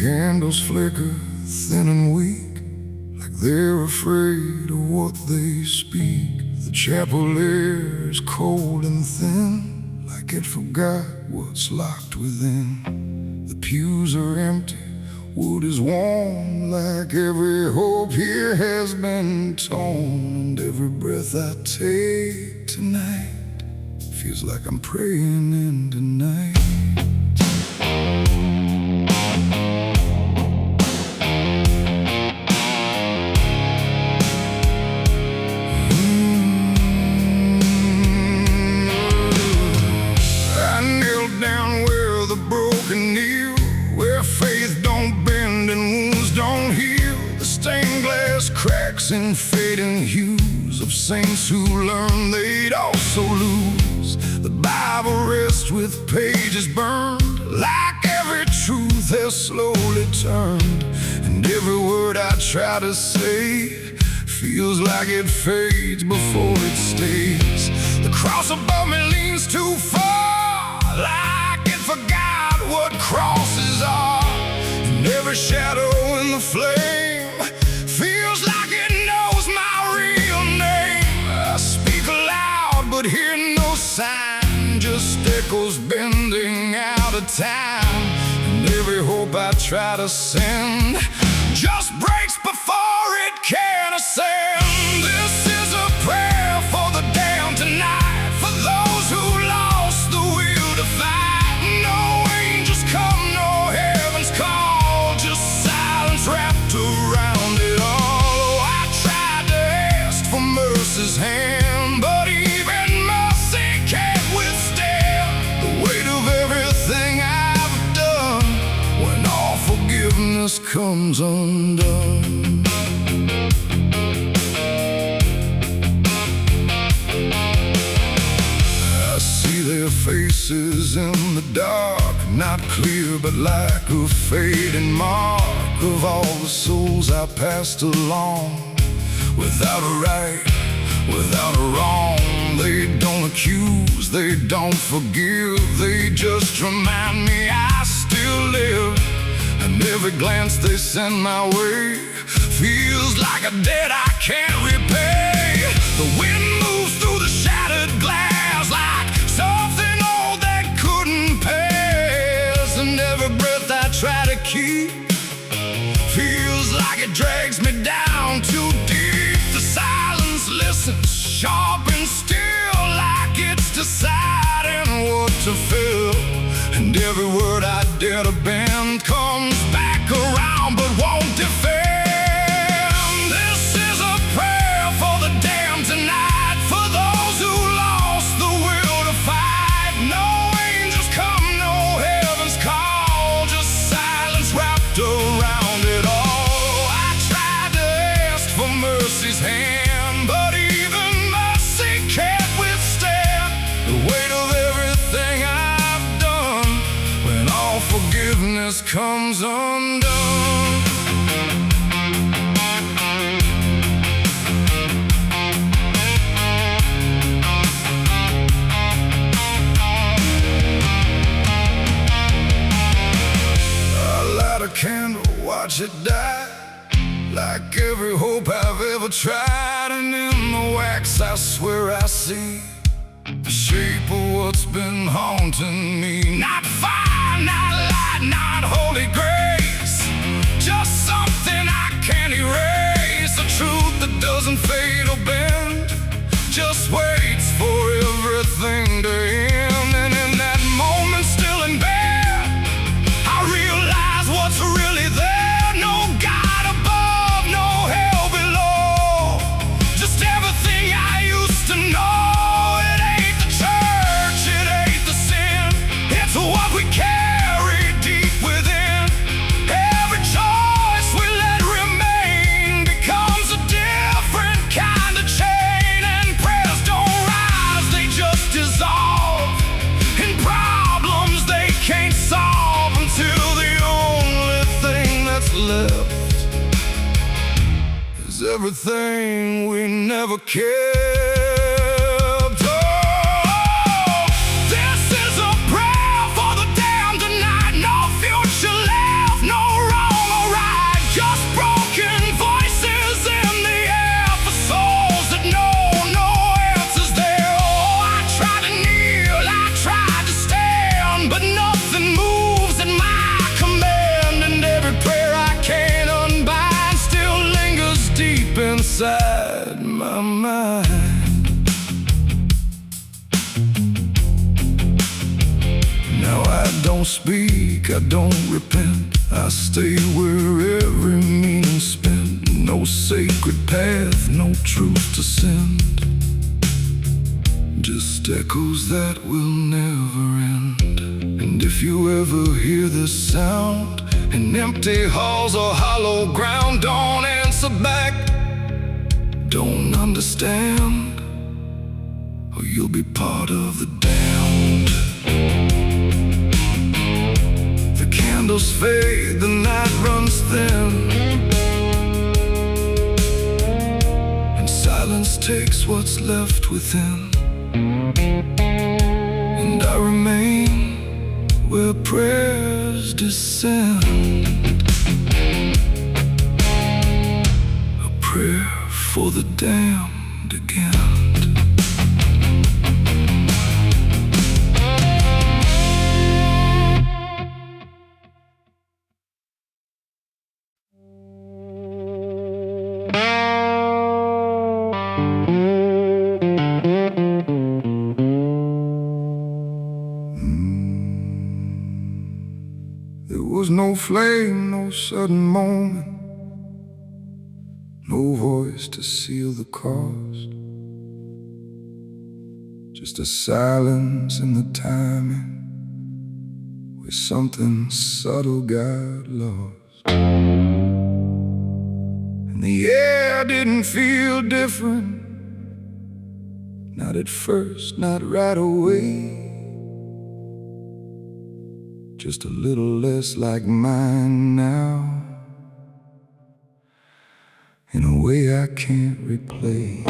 candles flicker thin and weak, like they're afraid of what they speak. The chapel air is cold and thin, like it forgot what's locked within. The pews are empty, wood is warm, like every hope here has been torn. And every breath I take tonight feels like I'm praying into night. I knelt down where the broken kneel, where faith don't bend and wounds don't heal. The stained glass cracks in fading hues of saints who learned they'd also lose. The Bible rests with pages burned, like every truth has slowly turned. And every word I try to say feels like it fades before it stays. The cross above me leans too far, like it forgot what crosses are. And every shadow in the flame feels like it knows my real name. I speak aloud but hear no sign, just echoes bending out of time. And every hope I try to send just breaks before it can ascend. This is a prayer for the damned tonight, for those who lost the will to fight. No angels come, no heaven's call, just silence wrapped around it all. Oh, I tried to ask for mercy's hand, but even mercy can't withstand the weight of everything I've done when all forgiveness comes undone. I see their faces in the dark, not clear but like a fading mark of all the souls I passed along. Without a right, without a wrong, they don't accuse, they don't forgive, they just remind me I still live. And every glance they send my way feels like a debt I can't repay. The wind moves through the shattered glass like something old that couldn't pass. And every breath I try to keep feels like it drags me down too deep. The silence listens, sharp and still, like it's deciding what to feel. And every word I dare to bend comes back around but won't defend. This is a prayer for the damned tonight, for those who lost the will to fight. No angels come, no heaven's call, just silence wrapped around it all. I tried to ask for mercy's hand, but even mercy can't withstand the weight of everything I've done when all forgiveness comes undone. I light a candle, watch it die, like every hope I've ever tried. And in the wax I swear I see the shape of what's been haunting me. Not fire, not light, not holy grace, just something I can't erase. A truth that doesn't fade or bend, just waits for everything to end. And in that moment, still in bed, I realize what's really there. No God above, no hell below, just everything I used to know. What we carry deep within, every choice we let remain becomes a different kind of chain. And prayers don't rise, they just dissolve in problems they can't solve, until the only thing that's left is everything we never cared. No don't speak, I don't repent. I stay where every meaning's spent. No sacred path, no truth to send. Just echoes that will never end. And if you ever hear this sound in empty halls or hollow ground, don't answer back, don't understand, or you'll be part of the damned. The candles fade, the night runs thin, and silence takes what's left within. And I remain where prayers descend, a prayer for the damned again. There was no flame, no sudden moment, no voice to seal the cost, just a silence in the timing where something subtle got lost. And the air didn't feel different, not at first, not right away. Just a little less like mine now, in a way I can't replay.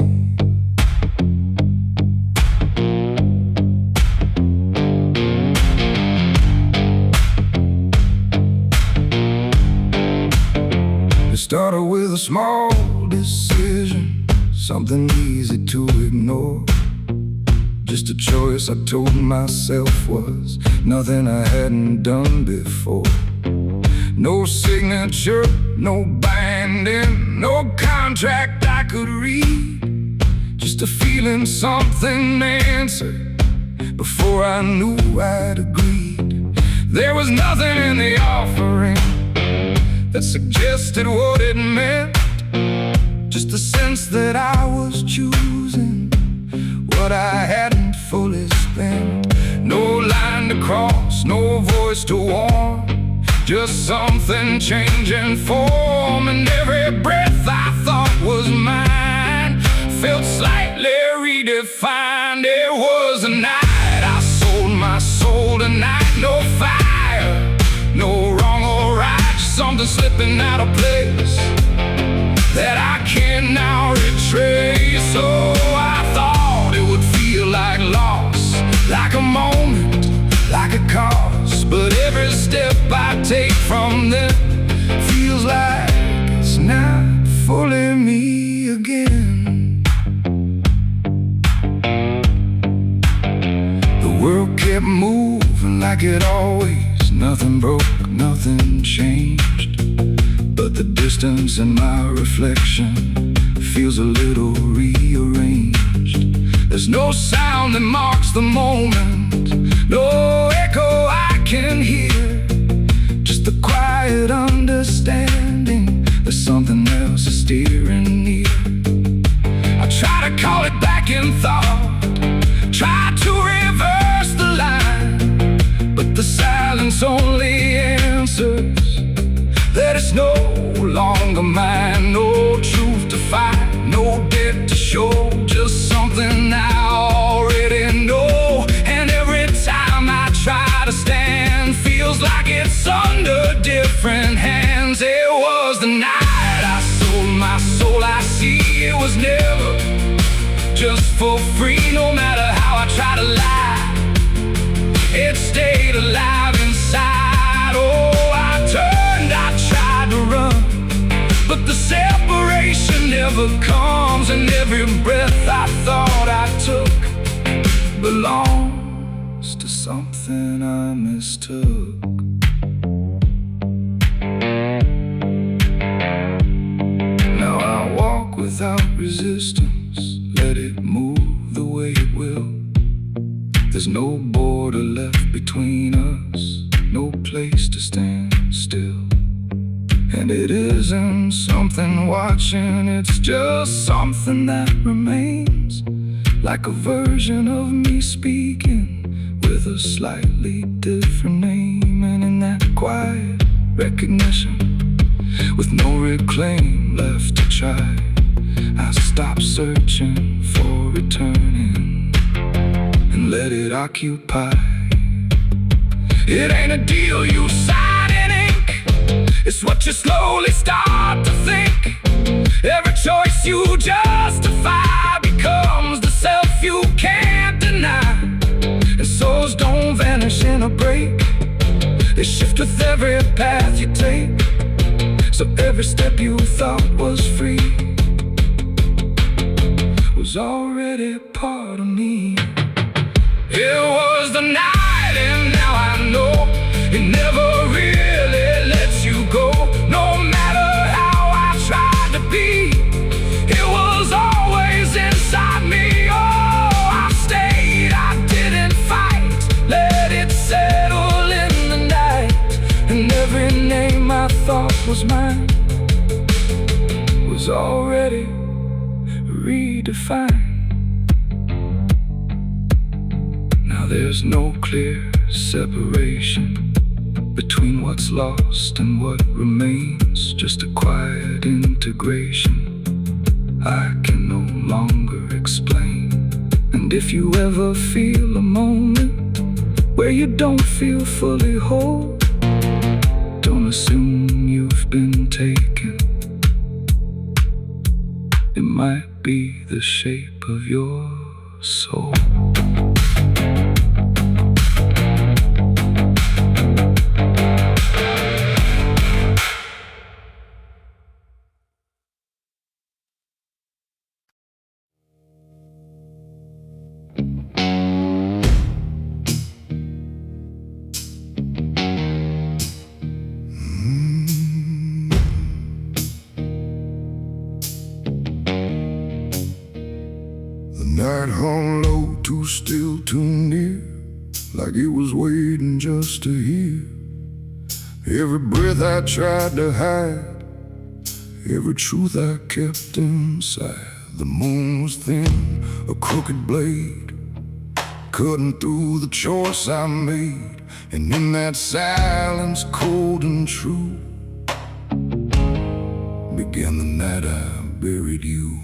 It started with a small decision, something easy to ignore. Just a choice I told myself was nothing I hadn't done before. No signature, no binding, no contract I could read. Just a feeling something answered before I knew I'd agreed. There was nothing in the offering that suggested what it meant, just the sense that I was choosing what I hadn't fully spent. No line to cross, no voice to warn, just something changing form. And every breath I thought was mine felt slightly redefined. It was a night I sold my soul tonight. No fire, no wrong or right, just something slipping out of place that I can now retrace. So I thought it would feel like loss, like a moment, like a cause. But every step I take from them feels like it's not fully me again. The world kept moving like it always, nothing broke, nothing changed. But the distance in my reflection feels a little rearranged. There's no sound that marks the moment, no echo I can hear, just the quiet understanding that something else is steering near. I try to call it back in thought, try to reverse the line, but the silence only answers that it's no longer mine. No truth to find, no debt to show, just something I already know. And every time I try to stand, feels like it's under different hands. It was the night I sold my soul. I see it was never just for free. No matter how I try to lie, it stayed alive inside. Oh, I tried to run, but the separation never comes. And every breath I thought I took belongs to something I mistook. Now I walk without resistance, let it move the way it will. There's no border left between us, place to stand still. And it isn't something watching, it's just something that remains, like a version of me speaking with a slightly different name. And in that quiet recognition, with no reclaim left to try, I stop searching for returning and let it occupy. It ain't a deal you sign in ink, it's what you slowly start to think. Every choice you justify becomes the self you can't deny. And souls don't vanish in a break, they shift with every path you take. So every step you thought was free was already part of me. It was the night, and now I know it never really lets you go. No matter how I tried to be, it was always inside me. Oh, I stayed, I didn't fight, let it settle in the night. And every name I thought was mine was already redefined. Now there's no clear separation between what's lost and what remains, just a quiet integration I can no longer explain. And if you ever feel a moment where you don't feel fully whole, don't assume you've been taken. It might be the shape of your soul. Night hung low, too still, too near, like it was waiting just to hear. Every breath I tried to hide, every truth I kept inside. The moon was thin, a crooked blade, cutting through the choice I made. And in that silence, cold and true, began the night I buried you.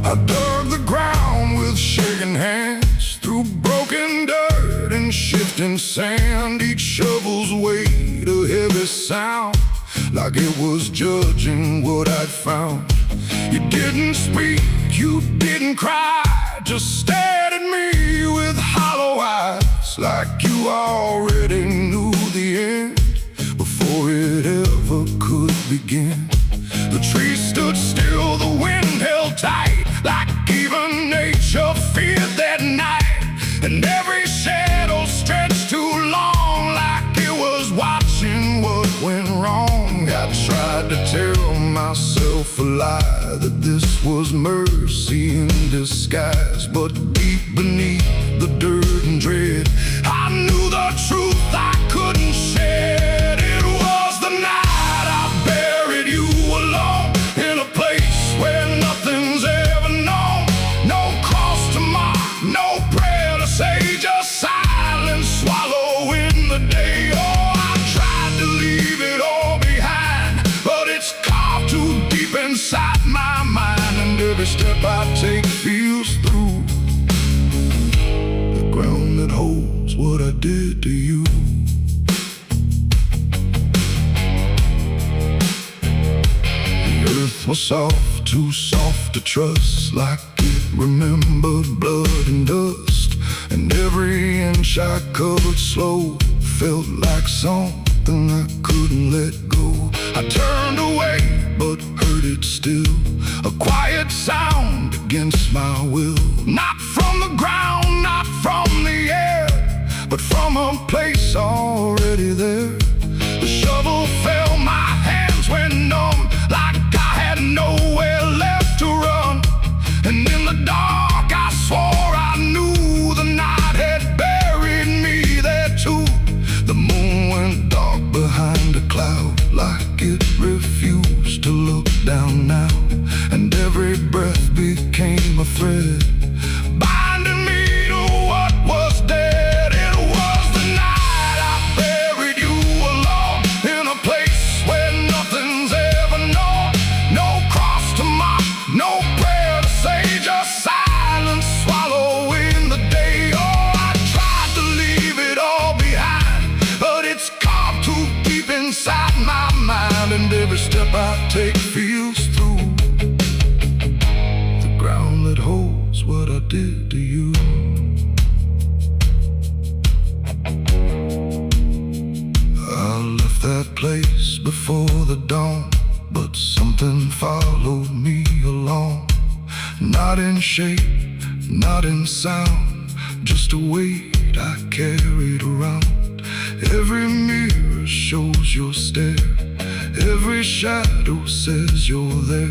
I dug the ground with shaking hands, through broken dirt and shifting sand. Each shovel's weight a heavy sound, like it was judging what I'd found. You didn't speak, you didn't cry, just stared at me with hollow eyes, like you already knew the end before it ever could begin. The trees stood still, the wind held tight, like even nature feared that night. And every shadow stretched too long, like it was watching what went wrong. I tried to tell myself a lie, that this was mercy in disguise. But deep beneath the dirt and dread, I knew the truth I couldn't shed. It was the night I buried you alone, in a place where nothing's ever known. No cross to mark, no prayer to say, just silence swallowing the day. Oh, I tried to leave it all behind, but it's carved too deep inside my mind. And every step I take feels through the ground that holds what I did to you. Earth was soft, too soft to trust, like it remembered blood and dust. And every inch I covered slow felt like something I couldn't let go. I turned away, but heard it still, a quiet sound against my will. Not from the ground, not from the air, but from a place already there. The shovel fell, my hands went numb, refused to look down now, and every breath became a thread, binding me to what was dead. It was the night I buried you alone, in a place where nothing's ever known. No cross to mark, no prayer to say, just silence swallowing the day. Oh, I tried to leave it all behind, but it's carved too deep inside my mind, and every step I take feels through the ground that holds what I did to you. I left that place before the dawn, but something followed me along. Not in shape, not in sound, just a weight I carried around. Every mirror shows your stare, every shadow says you're there,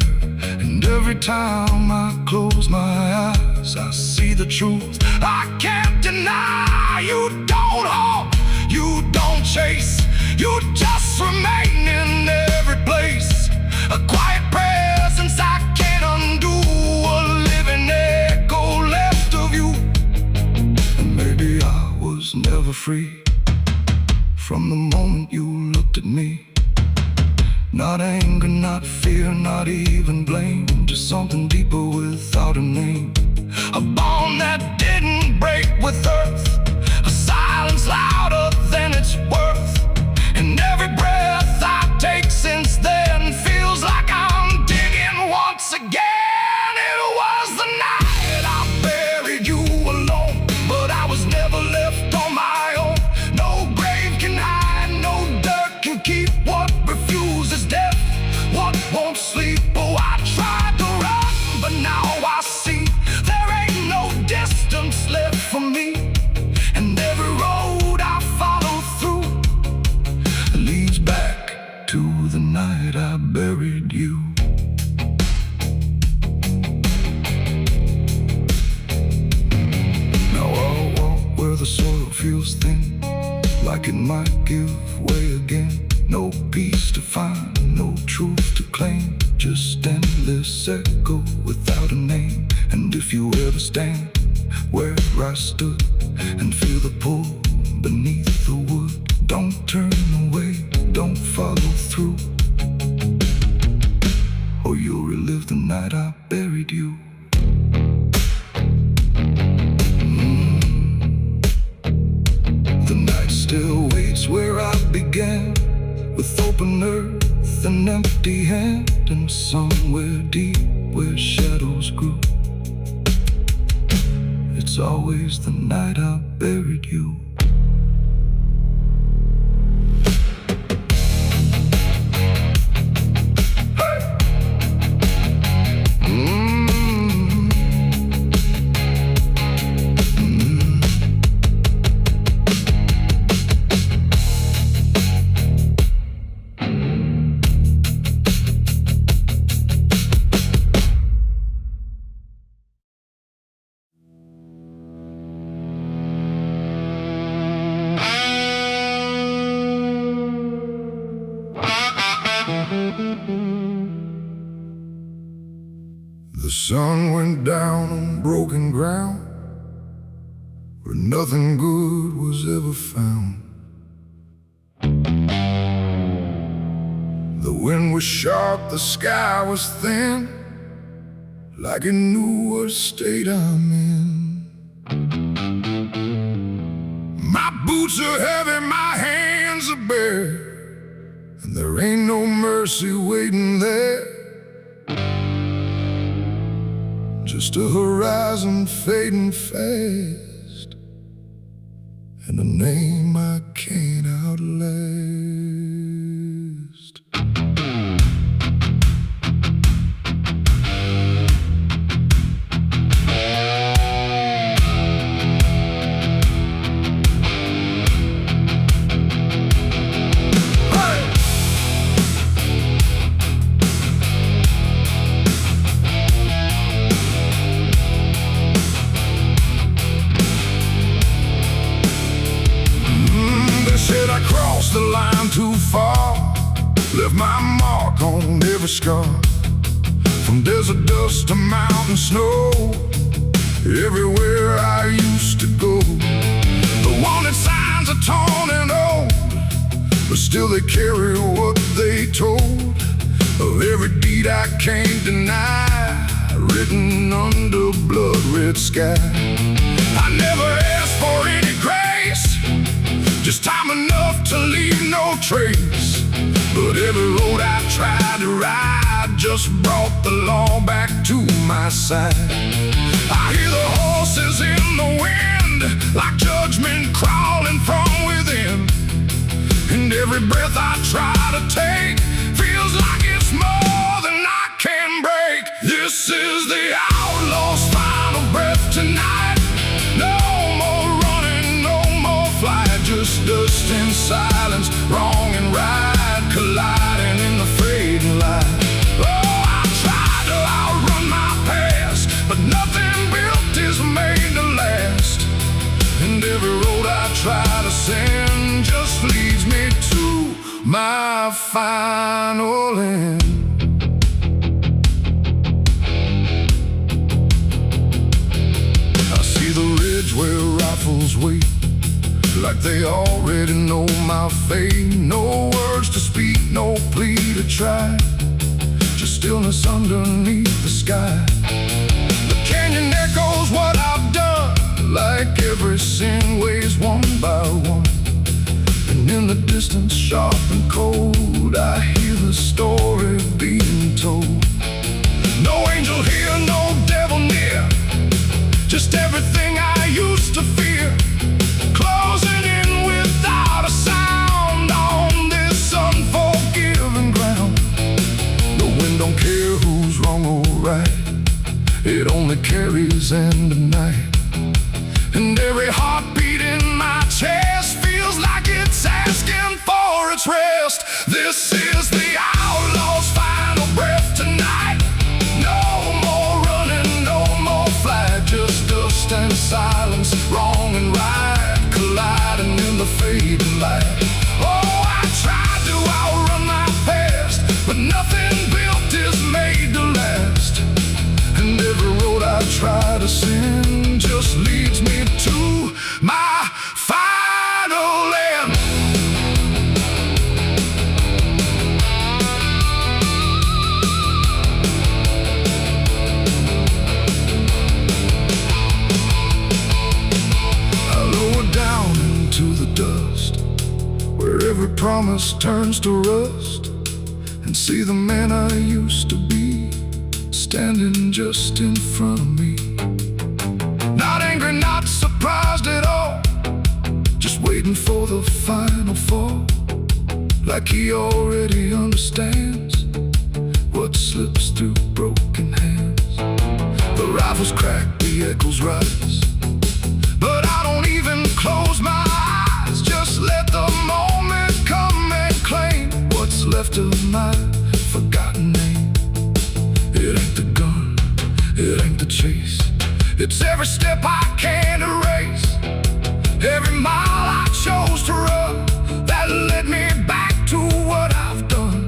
and every time I close my eyes I see the truth I can't deny. You don't hope, you don't chase, you just remain in every place, a quiet presence I can't undo, a living echo left of you. And maybe I was never free from the moment you looked at me. Not anger, not fear, not even blame, just something deeper without a name. A bond that didn't break with earth, a silence louder than it's worth. And every breath I take since then feels like I'm digging once again. It was the night I buried you alone, but I was never left on my own. No grave can hide, no dirt can keep what refuses death, what won't sleep. Oh, I tried to run, but now I see there ain't no distance left for me, and every road I follow through leads back to the night I buried you. Now I'll walk where the soil feels thin, like it might give way again. No peace to find, no truth to claim, just endless echo without a name. And if you ever stand where I stood and feel the pull beneath the wood, don't turn away, don't follow through, or you'll relive the night I buried you. The night still waits where I began, with open earth and empty hand, and somewhere deep where shadows grew, it's always the night I buried you. The sun went down on broken ground, where nothing good was ever found. The wind was sharp, the sky was thin, like it knew what state I'm in. My boots are heavy, my hands are bare, and there ain't no mercy waiting there. Just a horizon fading fast, and a name I can't outlast. The line every scar. From desert dust to mountain snow, everywhere I used to go. The wanted signs are torn and old, but still they carry what they told of every deed I can't deny, written under blood-red sky. I never asked for any grace, just time enough to leave no trace. But every road I tried to ride just brought the law back to my side. I hear the horses in the wind, like judgment crawling from within. And every breath I try to take feels like it's more than I can break. This is the outlaw's final breath tonight. No more running, no more flight, just dust and silence, wrong and right colliding in the fading light. Oh, I tried to outrun my past, but nothing built is made to last. And every road I try to send just leads me to my final end. I see the ridge where rifles wait, like they already know my fate. No words to speak, no plea to try, just stillness underneath the sky. The canyon echoes what I've done, like every sin weighs one by one. And in the distance, sharp and cold, I hear the story being told. No angel here, no devil near, just everything I used to fear, closing in without a sound on this unforgiving ground. The wind don't care who's wrong or right, it only carries end of night. And every heartbeat in my chest feels like it's asking for its rest. This is the outlaw's final breath tonight. No more running, no more flight, just dust and silence, wrong and right colliding in the fading light. Oh, I tried to outrun my past, but nothing built is made to last. And every road I try to send just leads me to my final end. I lower down into the dust, where every promise turns to rust, and see the man I used to be standing just in front of me. Not angry, not surprised at all, just waiting for the final fall, like he already understands what slips through broken hands. The rifles crack, the echoes rise, but I don't even close my eyes. Just let the moment come and claim what's left of my forgotten name. It ain't the gun, it ain't the chase, it's every step I can't erase, every mile I chose to run that led me back to what I've done.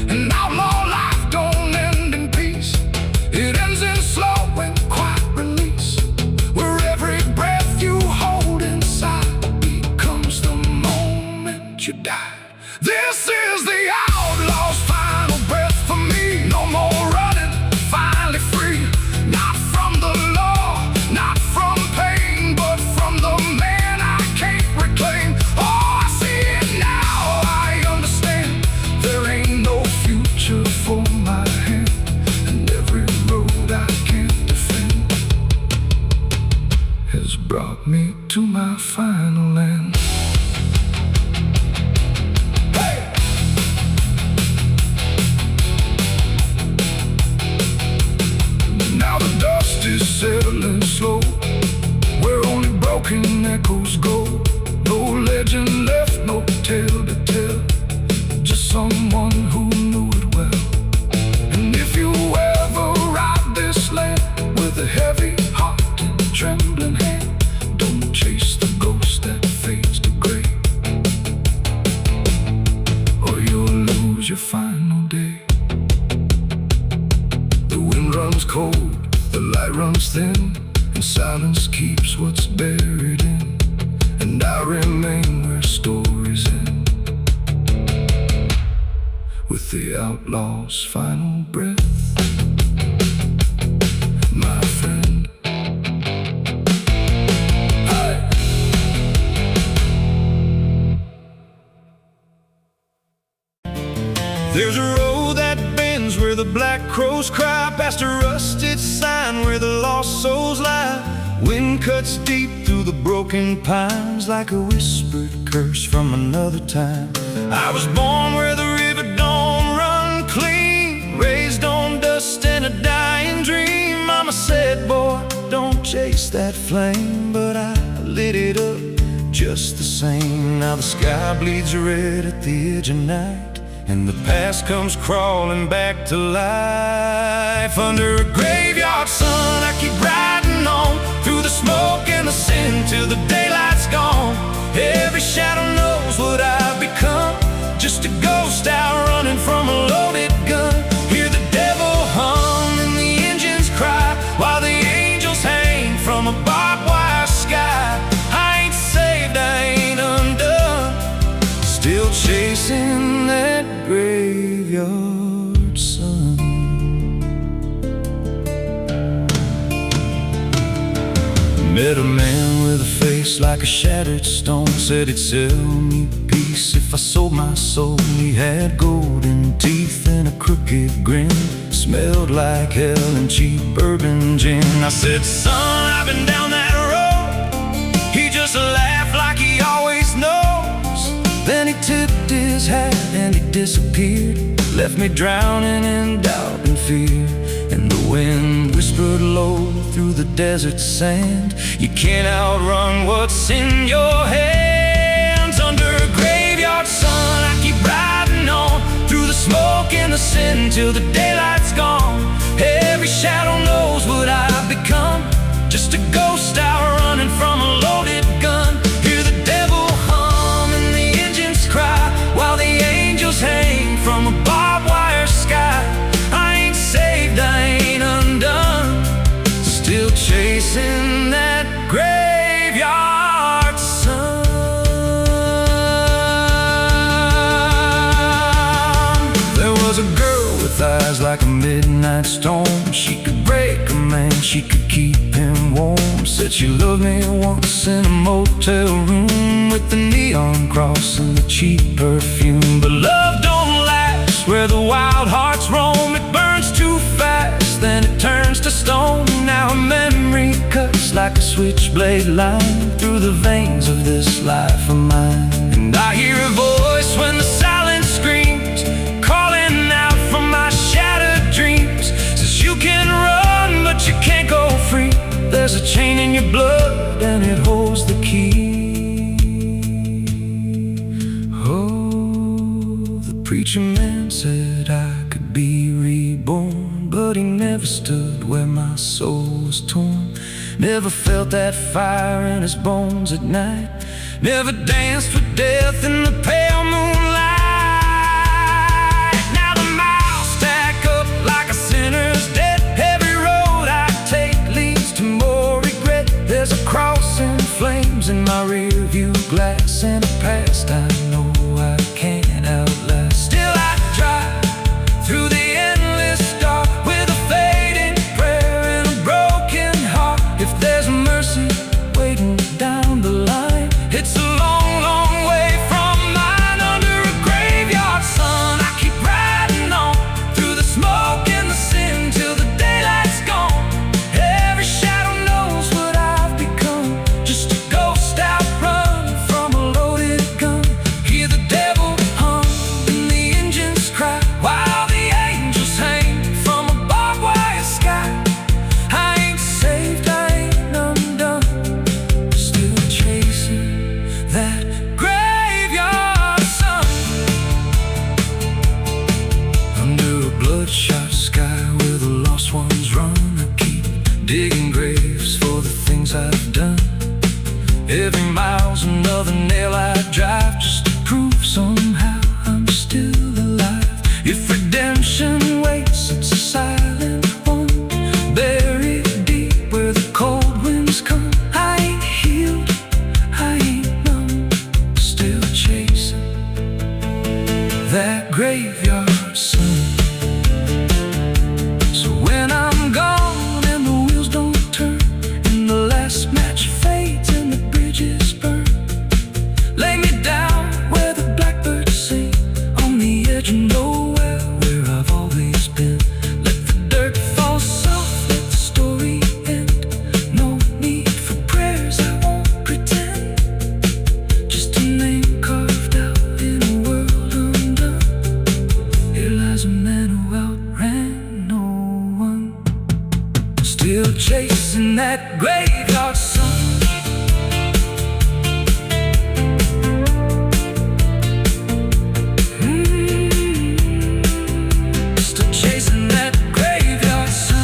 An outlaw life don't end in peace, it ends in slow and quiet release, where every breath you hold inside becomes the moment you die. This is the outlaw's final breath for me. No more running, finally free, not from the law, not from pain, but from the man I can't reclaim. Oh, I see it now, I understand, there ain't no future for my hand, and every road I can't defend has brought me to my final end. Is settling slow, where only broken echoes go. No legend left, no tale to tell, just someone who knew it well. And if you ever ride this land with a heavy heart and trembling hand, don't chase the ghost that fades. runs cold, the light runs thin, and silence keeps what's buried in. And I remain where stories end, with the outlaw's final breath. My friend, there's a road that bends where the black crows cry, past a rusted sign where the lost souls lie. Wind cuts deep through the broken pines like a whispered curse from another time. I was born where the river don't run clean, raised on dust and a dying dream. Mama said, boy, don't chase that flame, but I lit it up just the same. Now the sky bleeds red at the edge of night, and the past comes crawling back to life. Under a graveyard sun, I keep riding on, through the smoke and the sin till the daylight's gone. Every shadow knows what I've become, just a ghost out running from a loaded gun. Hear the devil hum and the engines cry, while the angels hang from a barbed wire sky. I ain't saved, I ain't undone, still chasing that graveyard sun. Met a man with a face like a shattered stone, said he'd sell me peace if I sold my soul. He had golden teeth and a crooked grin, smelled like hell and cheap bourbon gin. I said, son, I've been down that road. He just laughed like he always knows. Then he tipped his hat and he disappeared, left me drowning in doubt and fear. And the wind whispered low through the desert sand, you can't outrun what's in your hands. Under a graveyard sun, I keep riding on, through the smoke and the sin till the daylight's gone. Every shadow knows what I've become, just a ghost out running from a loaded gun. Hear the devil hum and the engines cry, while the angels hang from a barbed wire sky. I ain't saved, I ain't undone, still chasing that graveyard sun. There was a girl with eyes like a midnight storm. She could break a man, she could keep him warm. Said she loved me once in a motel room, with the neon cross and the cheap perfume. But love don't last where the wild hearts roam. It burns too fast, then it turns to stone. Now a memory cuts like a switchblade line through the veins of this life of mine. And I hear a voice when the silence screams, calling out from my shattered dreams. Says you can run, but you can't go free. There's a chain in your blood and it holds the key. Oh, the preacher man said I could be reborn, but he never stood where my soul was torn. Never felt that fire in his bones at night, never danced with death in the pale moonlight. Now the miles stack up like a sinner's debt. Every road I take leads to more regret. There's a cross in flames in my rear view glass, and a past I know I can't outlast. Still I drive through the endless dark, with a fading prayer and a broken heart. If there's mercy waiting down the line, it's a long, long way from my that graveyard sun. Still chasing that graveyard sun.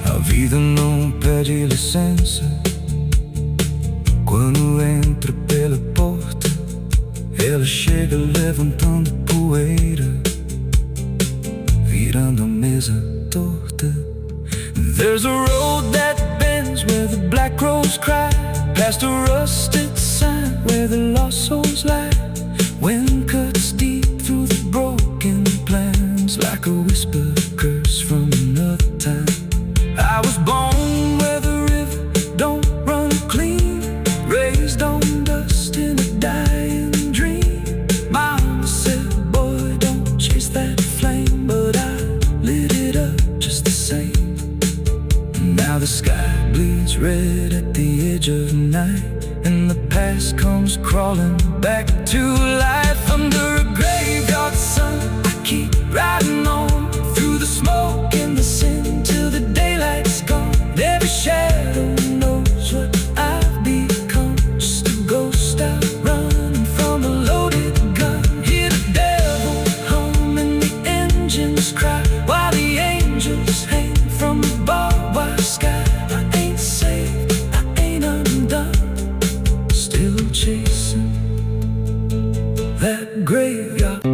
A vida não pede licença quando entra pela porta. Ela chega levantando poeira, virando a mesa torta. There's a road that bends where the black crows cry, past a rusted sign where the lost souls lie. Wind cuts deep through the broken plans, like a whisper curse from another time. I was born where the river don't run clean, raised on dust in a dying dream. Mama said, boy, don't chase that flame, but I lit it up just the same. Now the sky bleeds red at the edge of night, and the past comes crawling back to life. Under a graveyard sun, I keep riding on through the smoke and the sin till the daylight's gone. Every shadow knows what I've become, just a ghost out running from a loaded gun. Hear the devil hum and the engines cry, while the angels hang from the barbed wire sky. I ain't saved, I ain't undone, still chasing that graveyard.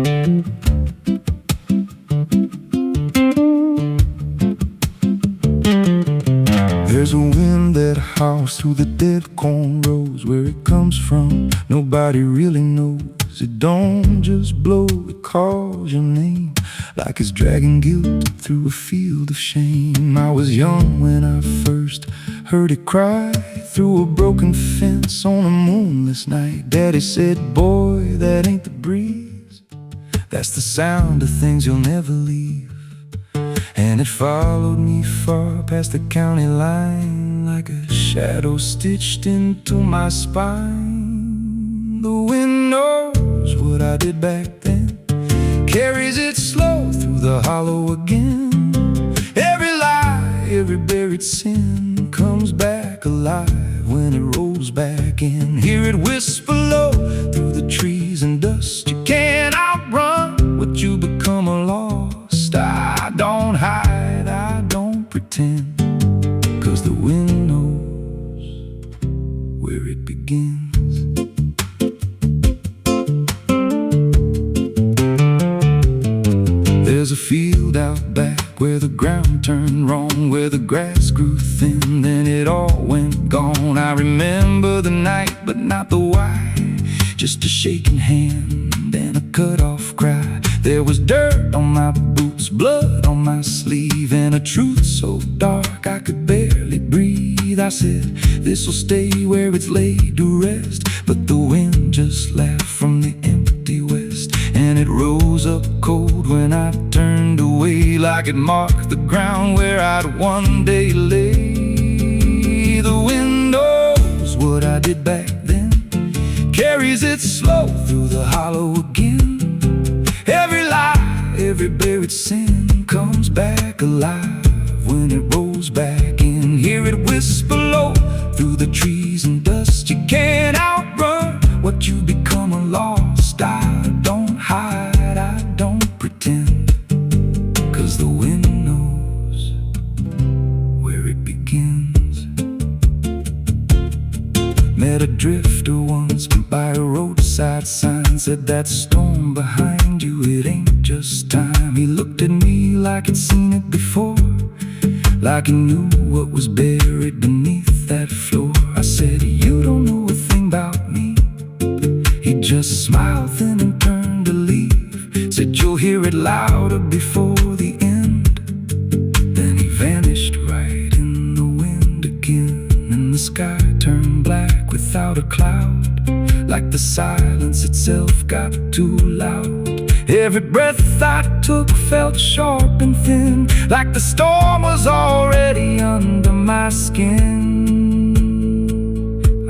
There's a wind that howls through the dead corn rows. Where it comes from, nobody really knows. It don't just blow, it calls your name, like it's dragging guilt through a field of shame. I was young when I first heard it cry through a broken fence on a moonless night. Daddy said, boy, that ain't the breeze, that's the sound of things you'll never leave. And it followed me far past the county line, like a shadow stitched into my spine. The wind knows what I did back then, carries it slow through the hollow again. Every lie, every buried sin comes back alive when it rolls back in. Hear it whisper low through the trees and dust. You can't outrun what you become lost. I don't hide, I don't pretend, 'cause the wind knows where it begins. There's a field out back where the ground turned wrong, where the grass grew thin, then it all went gone. I remember the night, but not the why, just a shaking hand and a cut-off cry. There was dirt on my boots, blood on my sleeve, and a truth so dark I could barely breathe. I said, this'll stay where it's laid to rest, but the wind just laughed from the empty west, and it rose up cold when I turned away, like it marked the ground where I'd one day lay. The wind knows what I did back then, carries it slow through the hollow again. Every lie, every buried sin comes back alive when it rolls back in. Hear it whisper low through the trees and dust. You can't outrun what you become lost. I don't hide, I don't pretend, 'cause the wind knows where it begins. Met a drifter once by a roadside sign, said that storm behind you, it ain't just time. He looked at me like he'd seen it before, like he knew what was buried beneath that floor. I said, you don't know a thing about me. He just smiled thin and turned to leave, said, you'll hear it louder before the end. Then he vanished right in the wind again, and the sky turned black without a cloud, like the silence itself got too loud. Every breath I took felt sharp and thin, like the storm was already under my skin.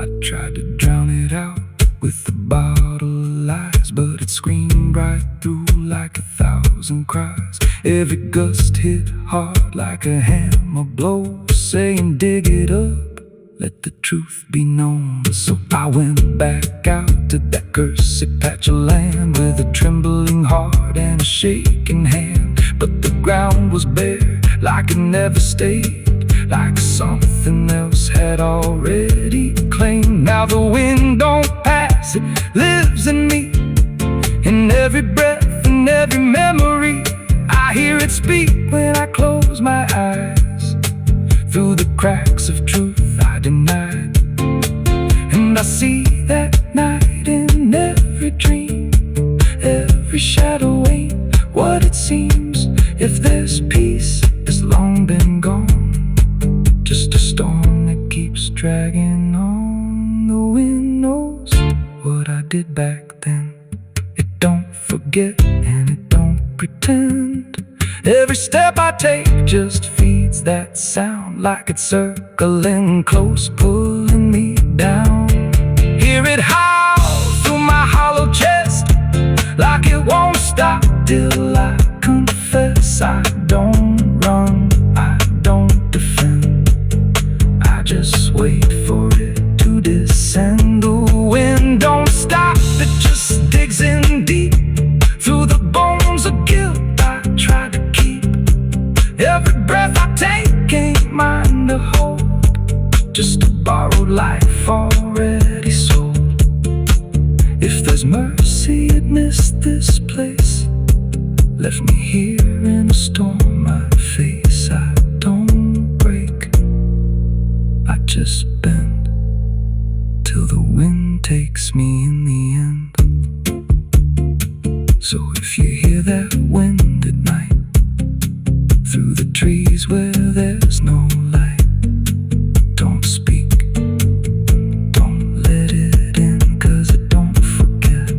I tried to drown it out with a bottle of lies, but it screamed right through like 1,000 cries. Every gust hit hard like a hammer blow, saying dig it up, let the truth be known. So I went back out to that cursed patch of land with a trembling heart and a shaking hand. But the ground was bare, like it never stayed, like something else had already claimed. Now the wind don't pass, it lives in me, in every breath and every memory. I hear it speak when I close my eyes, through the cracks of truth I denied. And I see that night in every dream, every shadow ain't what it seems. If there's peace, it's long been gone, just a storm that keeps dragging on. The wind knows what I did back then. It don't forget and it don't pretend. Every step I take just feeds that sound, like it's circling close, pulling me down. Hear it howl through my hollow chest, like it won't stop till I confess. I don't run, I don't defend, I just wait for it to descend. The wind don't stop, it just digs in deep, through the bones of guilt I try to keep. Every breath I take ain't mine to hold, just a borrowed life already sold. If there's mercy, it missed this place, left me here in a storm I face. I don't break, I just bend, till the wind takes me in the end. So if you hear that wind at night, through the trees where there's no light, don't speak, don't let it in, 'cause it don't forget,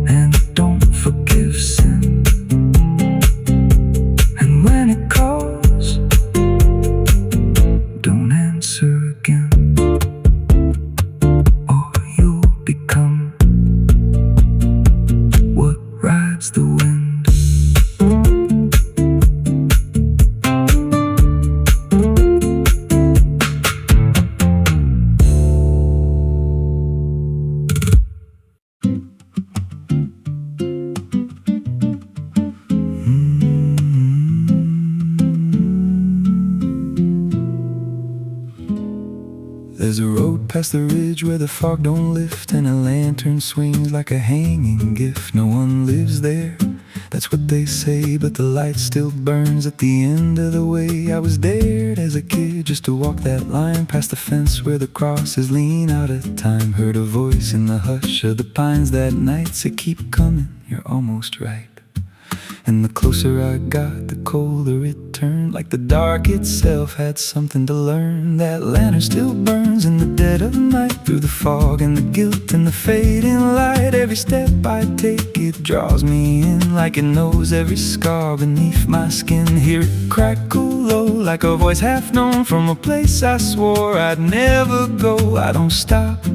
and it don't forgive sin. And when it calls, don't answer again, or you'll become what rides the wind. There's a road past the ridge where the fog don't lift, and a lantern swings like a hanging gift. No one lives there, that's what they say, but the light still burns at the end of the way. I was dared as a kid just to walk that line, past the fence where the crosses lean out of time. Heard a voice in the hush of the pines that night, said keep coming, you're almost right. And the closer I got, the colder it turned, like the dark itself had something to learn. That lantern still burns in the dead of night, through the fog and the guilt and the fading light. Every step I take, it draws me in, like it knows every scar beneath my skin. Hear it crackle low, like a voice half known, from a place I swore I'd never go. I don't stop,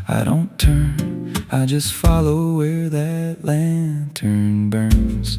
I don't turn, I just follow where that lantern burns.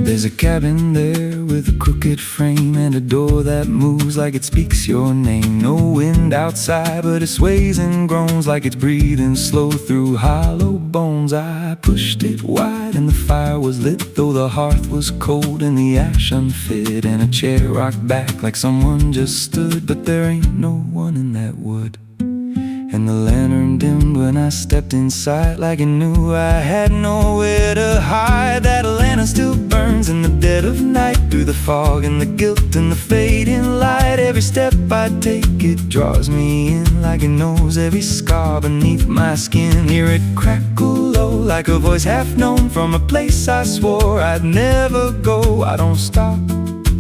There's a cabin there with a crooked frame, and a door that moves like it speaks your name. No wind outside, but it sways and groans like it's breathing slow through hollow bones. I pushed it wide and the fire was lit, though the hearth was cold and the ash unfit. And a chair rocked back like someone just stood, but there ain't no one in that wood. And the lantern dimmed when I stepped inside, like it knew I had nowhere to hide. That lantern still burns in the dead of night, through the fog and the guilt and the fading light. Every step I take, it draws me in, like it knows every scar beneath my skin. Hear it crackle low, like a voice half known, from a place I swore I'd never go. I don't stop,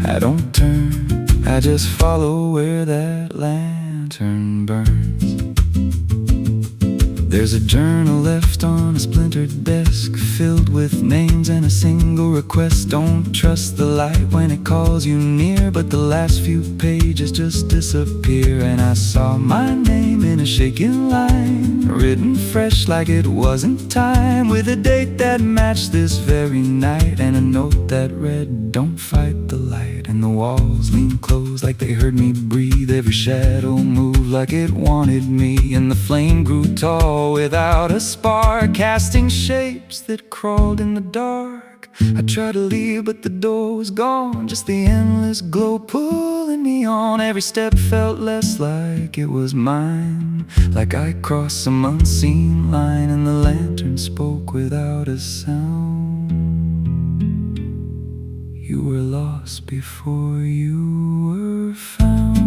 I don't turn, I just follow where that lantern burns. There's a journal left on a splintered desk, filled with names and a single request. Don't trust the light when it calls you near, but the last few pages just disappear. And I saw my name in a shaking line, written fresh like it wasn't time, with a date that matched this very night, and a note that read, "Don't fight the light." And the walls leaned close like they heard me breathe. Every shadow moved like it wanted me, and the flame grew tall without a spark, casting shapes that crawled in the dark. I tried to leave, but the door was gone, just the endless glow pulling me on. Every step felt less like it was mine, like I crossed some unseen line, and the lantern spoke without a sound. You were lost before you were found.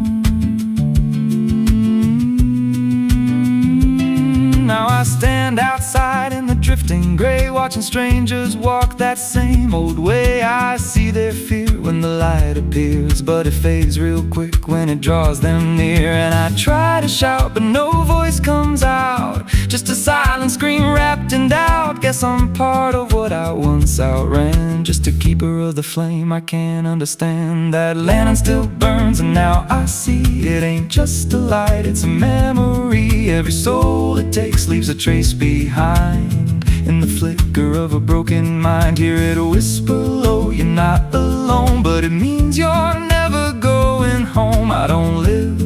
Now I stand outside in the drifting gray, watching strangers walk that same old way. I see their fear when the light appears, but it fades real quick when it draws them near. And I try to shout, but no voice comes out, just a silent scream wrapped in doubt. Guess I'm part of what I once outran, just a keeper of the flame I can't understand. That lantern still burns, and now I see it ain't just a light, it's a memory. Every soul it takes leaves a trace behind, in the flicker of a broken mind. Hear it whisper low, you're not alone, but it means you're never going home. I don't live,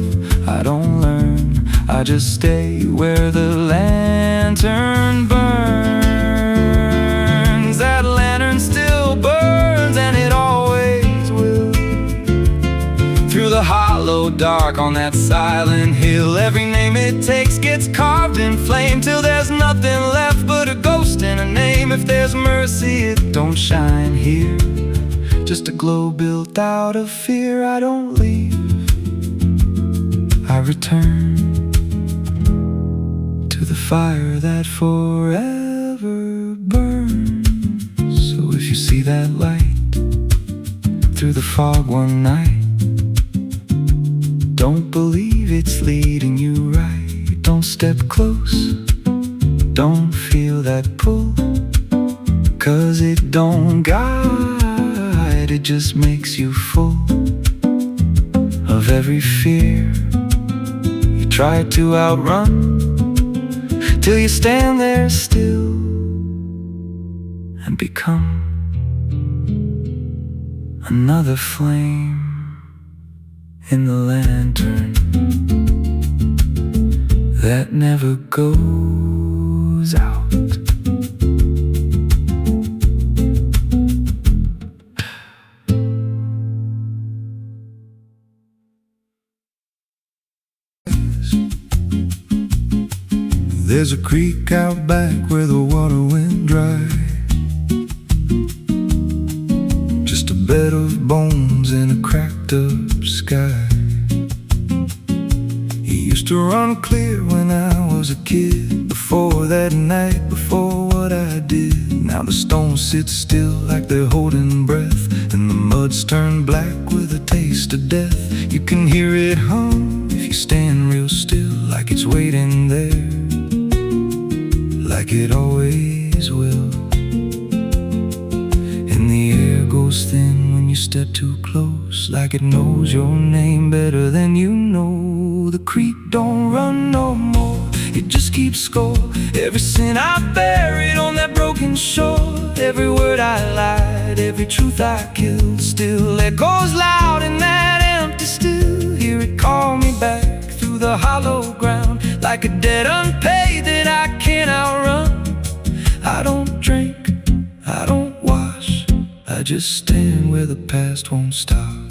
I don't learn, I just stay where the lantern burns. That lantern still burns, and it always will. Through the hollow dark on that silent hill, every name it takes gets carved in flame, till there's nothing left but a ghost and a name. If there's mercy, it don't shine here, just a glow built out of fear. I don't leave, I return to the fire that forever burns. So if you see that light through the fog one night, don't believe it's leading you right. Don't step close, don't feel that pull, 'cause it don't guide, it just makes you full of every fear you try to outrun, till you stand there still and become another flame in the lantern that never goes out. There's a creek out back where the water went dry, just a bed of bones and a cracked up sky. It used to run clear when I was a kid, before that night, before what I did. Now the stones sit still like they're holding breath, and the mud's turned black with a taste of death. You can hear it hum if you stand real still, like it's waiting there, like it always will. And the air goes thin when you step too close, like it knows your name better than you know. The creek don't run no more, it just keeps score. Every sin I buried on that broken shore, every word I lied, every truth I killed, still echoes loud in that empty still. Hear it call me back through the hollow ground, like a debt unpaid that I can't outrun. I don't drink, I don't wash, I just stand where the past won't stop.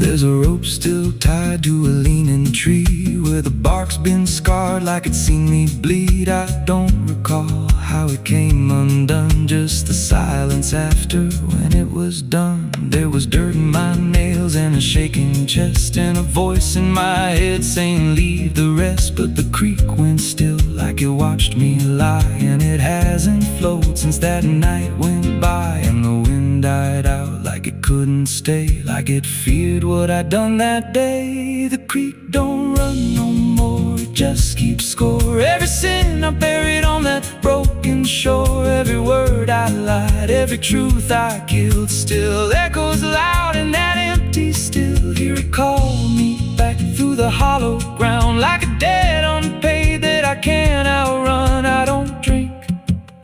There's a rope still tied to a leaning tree, where the bark's been scarred like it's seen me bleed. I don't recall how it came undone, just the silence after when it was done. There was dirt in my nails and a shaking chest, and a voice in my head saying leave the rest. But the creek went still like it watched me lie, and it hasn't flowed since that night went by. And the wind died out like it couldn't stay, like it feared what I'd done that day. The creek don't run no more, it just keep score. Every sin I buried on that broken shore, every word I lied, every truth I killed, still echoes loud in that empty still. Here it called me back through the hollow ground, like a debt unpaid that I can't outrun. I don't drink,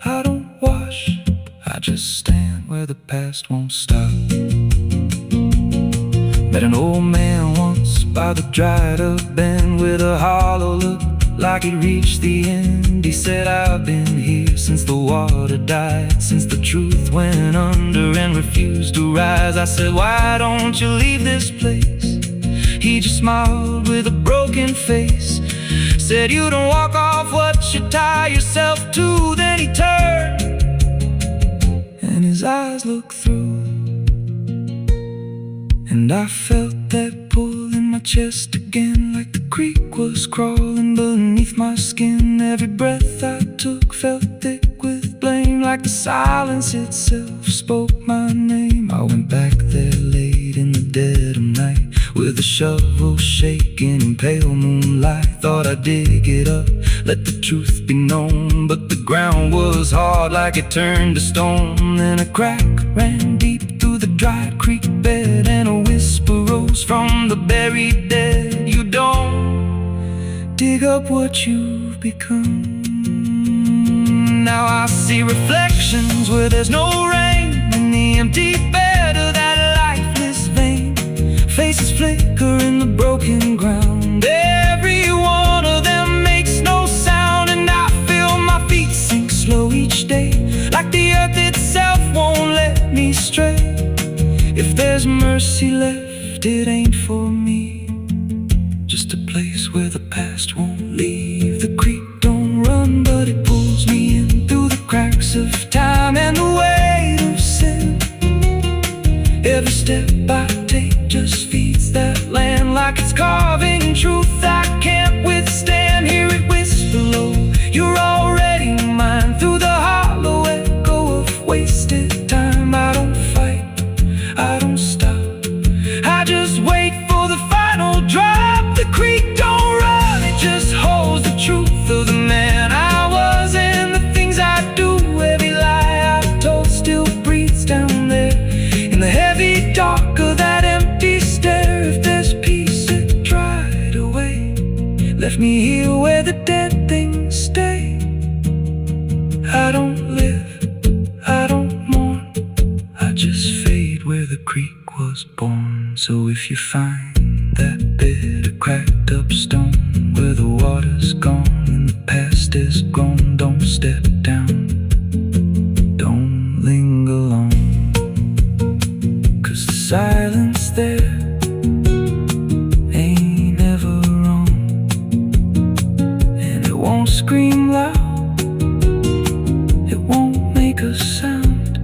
I don't wash, I just stand where the past won't stop. Met an old man once by the dried up bend with a hollow look like he'd reached the end. He said, I've been here since the water died, since the truth went under and refused to rise. I said, why don't you leave this place? He just smiled with a broken face, said, you don't walk off what you tie yourself to. Then he turned and his eyes looked through, and I felt that pull in my chest again, like the creek was crawling beneath my skin. Every breath I took felt thick with blame, like the silence itself spoke my name. I went back there late in the dead of night, with a shovel shaking in pale moonlight. Thought I'd dig it up, let the truth be known, but the ground was hard like it turned to stone. Then a crack ran deep through the dry creek bed, and a whisper rose from the buried dead. You don't dig up what you've become. Now I see reflections where there's no rain, in the empty bed of that lifeless vein. Faces flicker in the broken ground, every one of them makes no sound. And I feel my feet sink slow each day, like the earth itself won't let me stray. If there's mercy left, it ain't for me, just a place where the past won't leave. The creek don't run, but it pulls me in through the cracks of time and the weight of sin. Every step I take just feeds that land, like it's carving truth I can't withstand. Hear it whisper low, you're already mine, through the hollow echo of wasted time. I don't fight, I don't stop, I just wait for the final drop. The creek don't run, it just holds the truth of the man I was and the things I do. Every lie I told still breathes down there in the heavy dark of that empty stare. If there's peace, it dried away, left me here where the dead things stay. I don't live, I don't mourn, I just fade where the creek was born. So if you find that bit of cracked up stone where the water's gone and the past is gone, don't step down, don't linger long, 'cause the silence there ain't ever wrong, and it won't scream loud, it won't make a sound,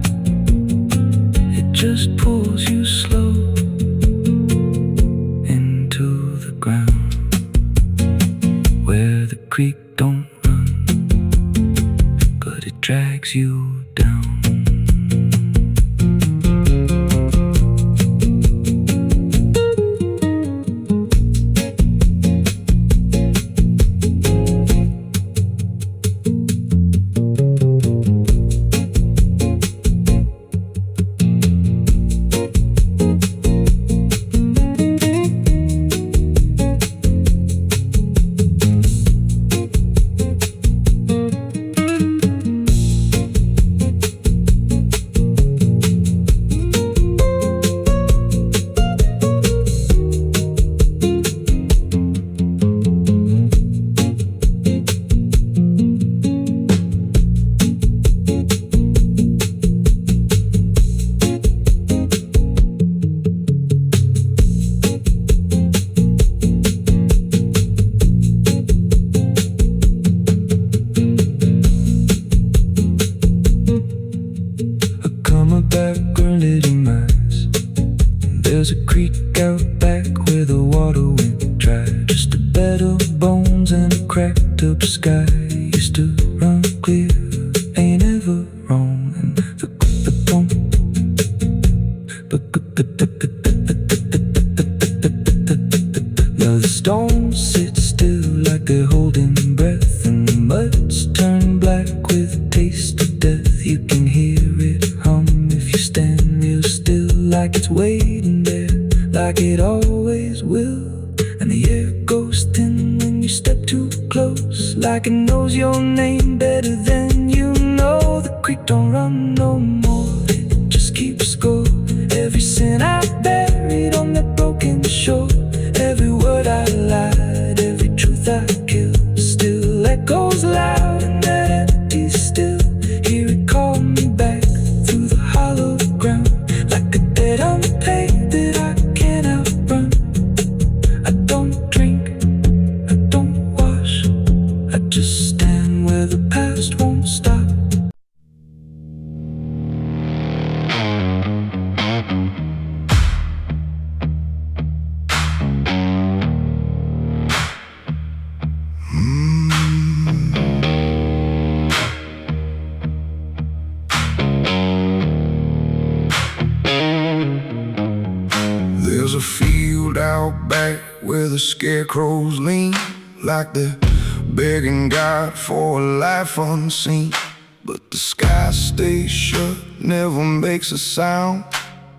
it just pulls you slow into the ground. Where the creek don't run, but it drags you down. There's a creek out back where the water went dry, just a bed of bones and a cracked up sky. Used to run clear, ain't ever wrong. And the stone sits still like they're holding breath, and the mud's turned black with a taste of death. You can hear it hum if you stand real still, like it's waiting there, like it always will. And the air goes thin when you step too close, like it knows your name better than you know. The creek don't run no more, it just keeps score. Every sin I buried on that broken shore, every word I lied, every truth I killed, still echoes loud in that empty still. Hear it call me back through the hollow ground, like a debt unpaid that I can't outrun. I don't drink, I don't wash, I just stand where the past won't stop. There's a field out back where the scarecrows lean, like they're begging God for a life unseen. But the sky stays shut, never makes a sound,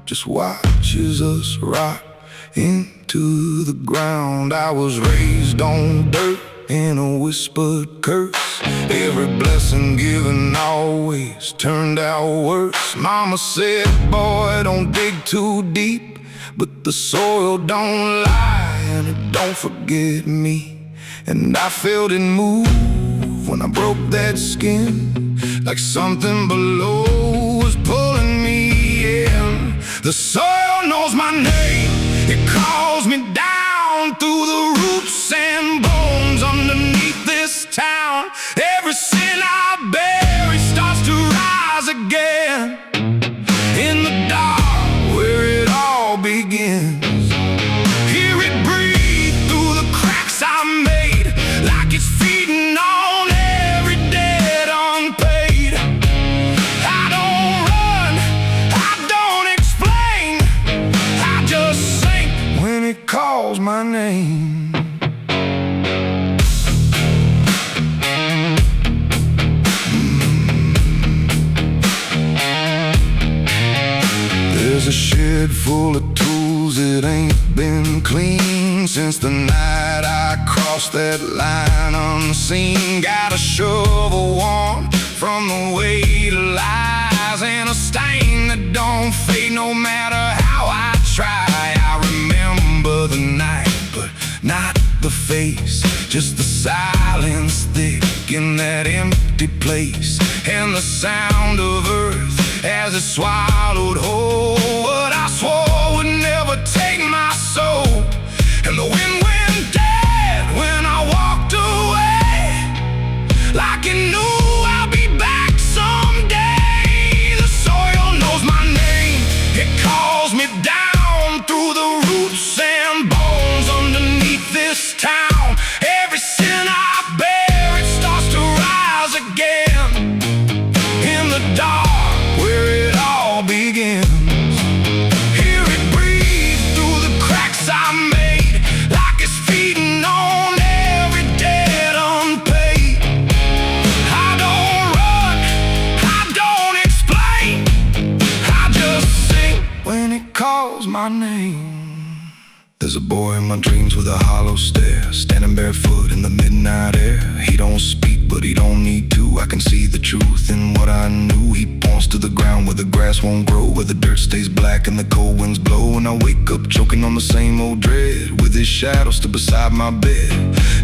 just watches us rot into the ground. I was raised on dirt in a whispered curse, every blessing given always turned out worse. Mama said, boy, don't dig too deep, but the soil don't lie and it don't forget me. And I felt it move when I broke that skin, like something below was pulling me in. The soil knows my name, it calls me down through the roots and bones underneath this town. Every sin I bury starts to rise again in the dark where it all begins. Hear it breathe through the cracks I made, like it's feeding on every debt unpaid. I don't run, I don't explain, I just sink when it calls my name. There's a shed full of tools that ain't been clean since the night I crossed that line unseen. Got a shovel worn from the weight of lies, and a stain that don't fade no matter how I try. I remember the night, but not the face, just the silence thick in that empty place, and the sound of earth as it swallowed whole what I swore would never take my soul. And the wind went dead when I walked away, like it knew I'll be back someday. The soil knows my name, it calls me down through the roots and bones underneath this town. Every sin I bear, it starts to rise again in the dark where it all begins. Hear it breathe through the cracks I made, like it's feeding on every debt unpaid. I don't run, I don't explain, I just sing when it calls my name. There's a boy in my dreams with a hollow stare, standing barefoot in the midnight air. He don't speak, but he don't need to. I can see the truth in what I knew. He points to the ground where the grass won't grow, where the dirt stays black and the cold winds blow. And I wake up choking on the same old dread, with his shadow still beside my bed.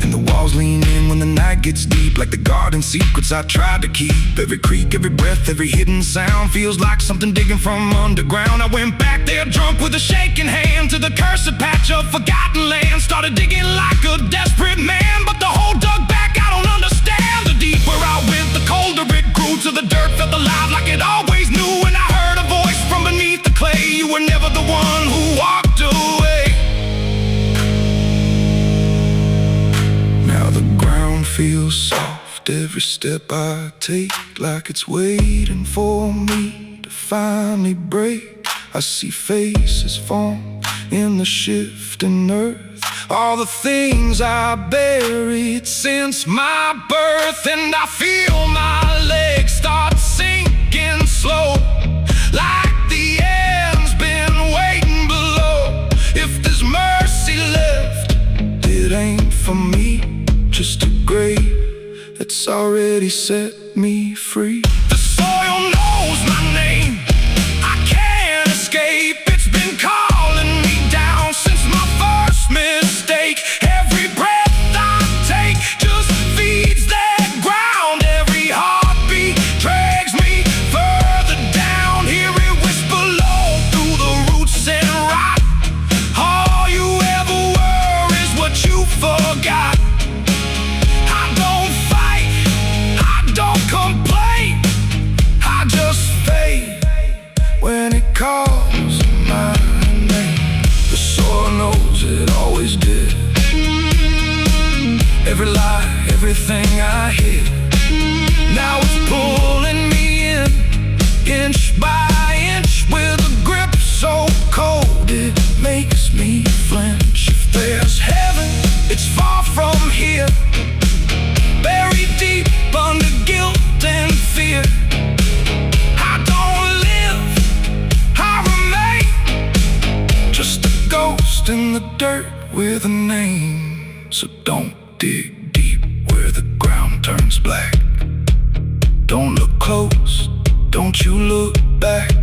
And the walls lean in when the night gets deep, like the garden secrets I tried to keep. Every creak, every breath, every hidden sound feels like something digging from underground. I went back there drunk with a shaking hand to the cursed patch of forgotten land. Started digging like a desperate man, but the hole dug back, I don't understand. The deeper I went, the colder it grew, to the dirt felt alive like it always knew. And I heard a voice from beneath the clay, you were never the one who walked away. Now the ground feels soft, every step I take, like it's waiting for me to finally break. I see faces form in the shifting earth, all the things I buried since my birth. And I feel my legs start sinking slow, like the end's been waiting below. If there's mercy left, it ain't for me, just a grave that's already set me free. The soil knows my name, I can't escape. It's been calling me down since my first mistake. Every breath I take just feeds that ground. Every heartbeat drags me further down. Hear it whisper low through the roots and rot. All you ever were is what you forgot. I don't fight, I don't complain, I just fade when it calls my name. The soil knows it always did. Every lie, everything I hid, now it's pulling me in, inch by inch, with a grip so cold it makes me flinch. If there's heaven, it's far from here, buried deep under guilt and fear. I don't live, I remain, just a ghost in the dirt with a name. So don't dig deep where the ground turns black. Don't look close, don't you look back,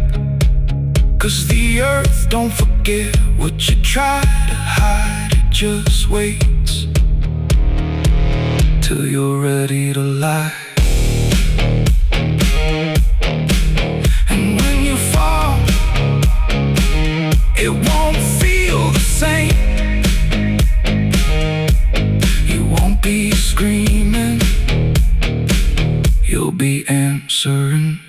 'cause the earth don't forget what you try to hide. It just waits till you're ready to lie. And when you fall, it won't feel the same. You won't be screaming, you'll be answering.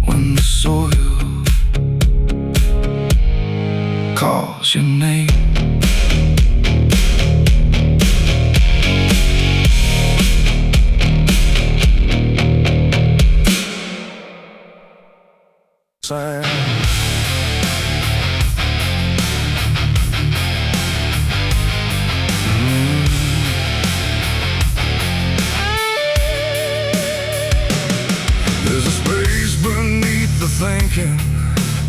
When the soil calls your name. There's a space beneath the thinking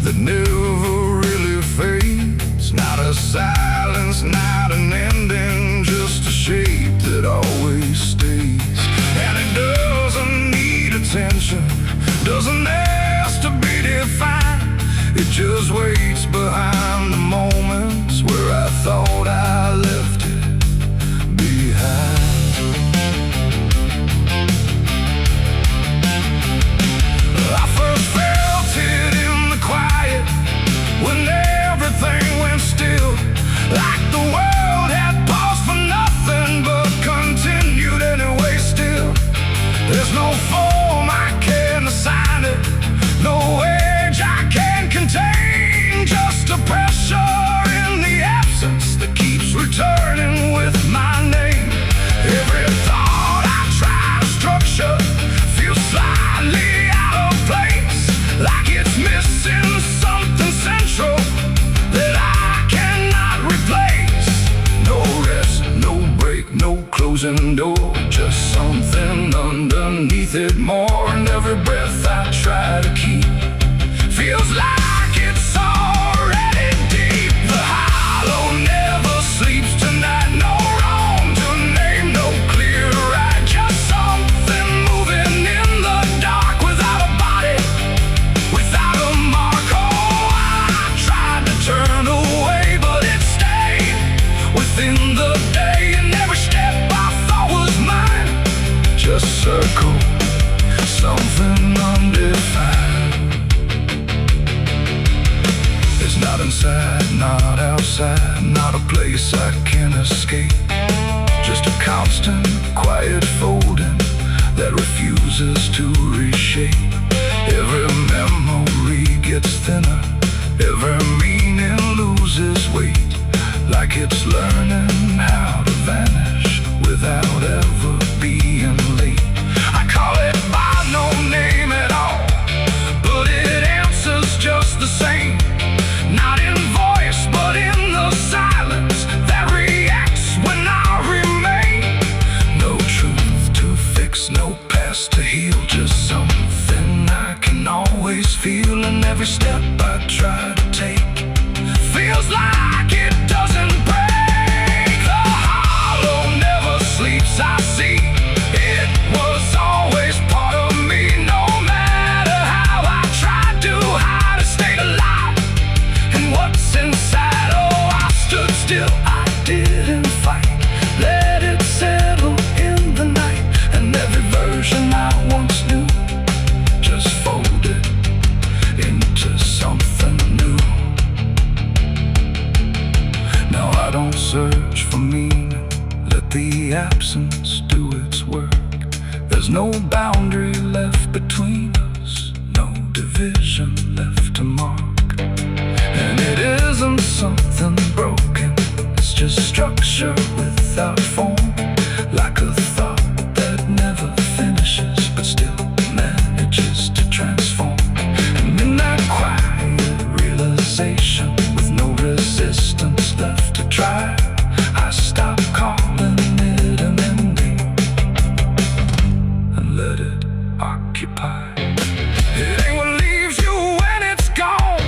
that never really fades. Not a silence, not an ending, just a shape that always stays. And it doesn't need attention, doesn't ask to be defined. It just waits behind the moments where I thought I left it behind. I first felt it in the quiet, when everything went still, like the world had paused for nothing but continued anyway. Still, there's no form I can assign it, no edge I can contain, just a pressure in the absence that keeps returning with my name. Every thought I try to structure feels slightly out of place, like it's missing something central that I cannot replace. No rest, no break, no closing door, just something underneath it more. And every breath I try to keep feels like it's already deep. The hollow never sleeps tonight, no wrong to name, no clear right, just something moving in the dark, without a body, without a mark. Oh, I tried to turn away, but it stayed within the day. And every step I thought was mine just circled something undefined. It's not inside, not outside, not a place I can escape, just a constant, quiet folding that refuses to reshape. Every memory gets thinner, every meaning loses weight, like it's learning how to vanish without ever being late. I call it by no name at all, but it answers just the same. Not in voice, search for meaning, let the absence do its work. There's no boundary left between us, no division left to mark. And it isn't something broken, it's just structure without form, like a thought that never finishes but still manages to transform. And in that quiet realization, with no resistance left to try, I stop calling it an ending and let it occupy. It ain't what leaves you when it's gone,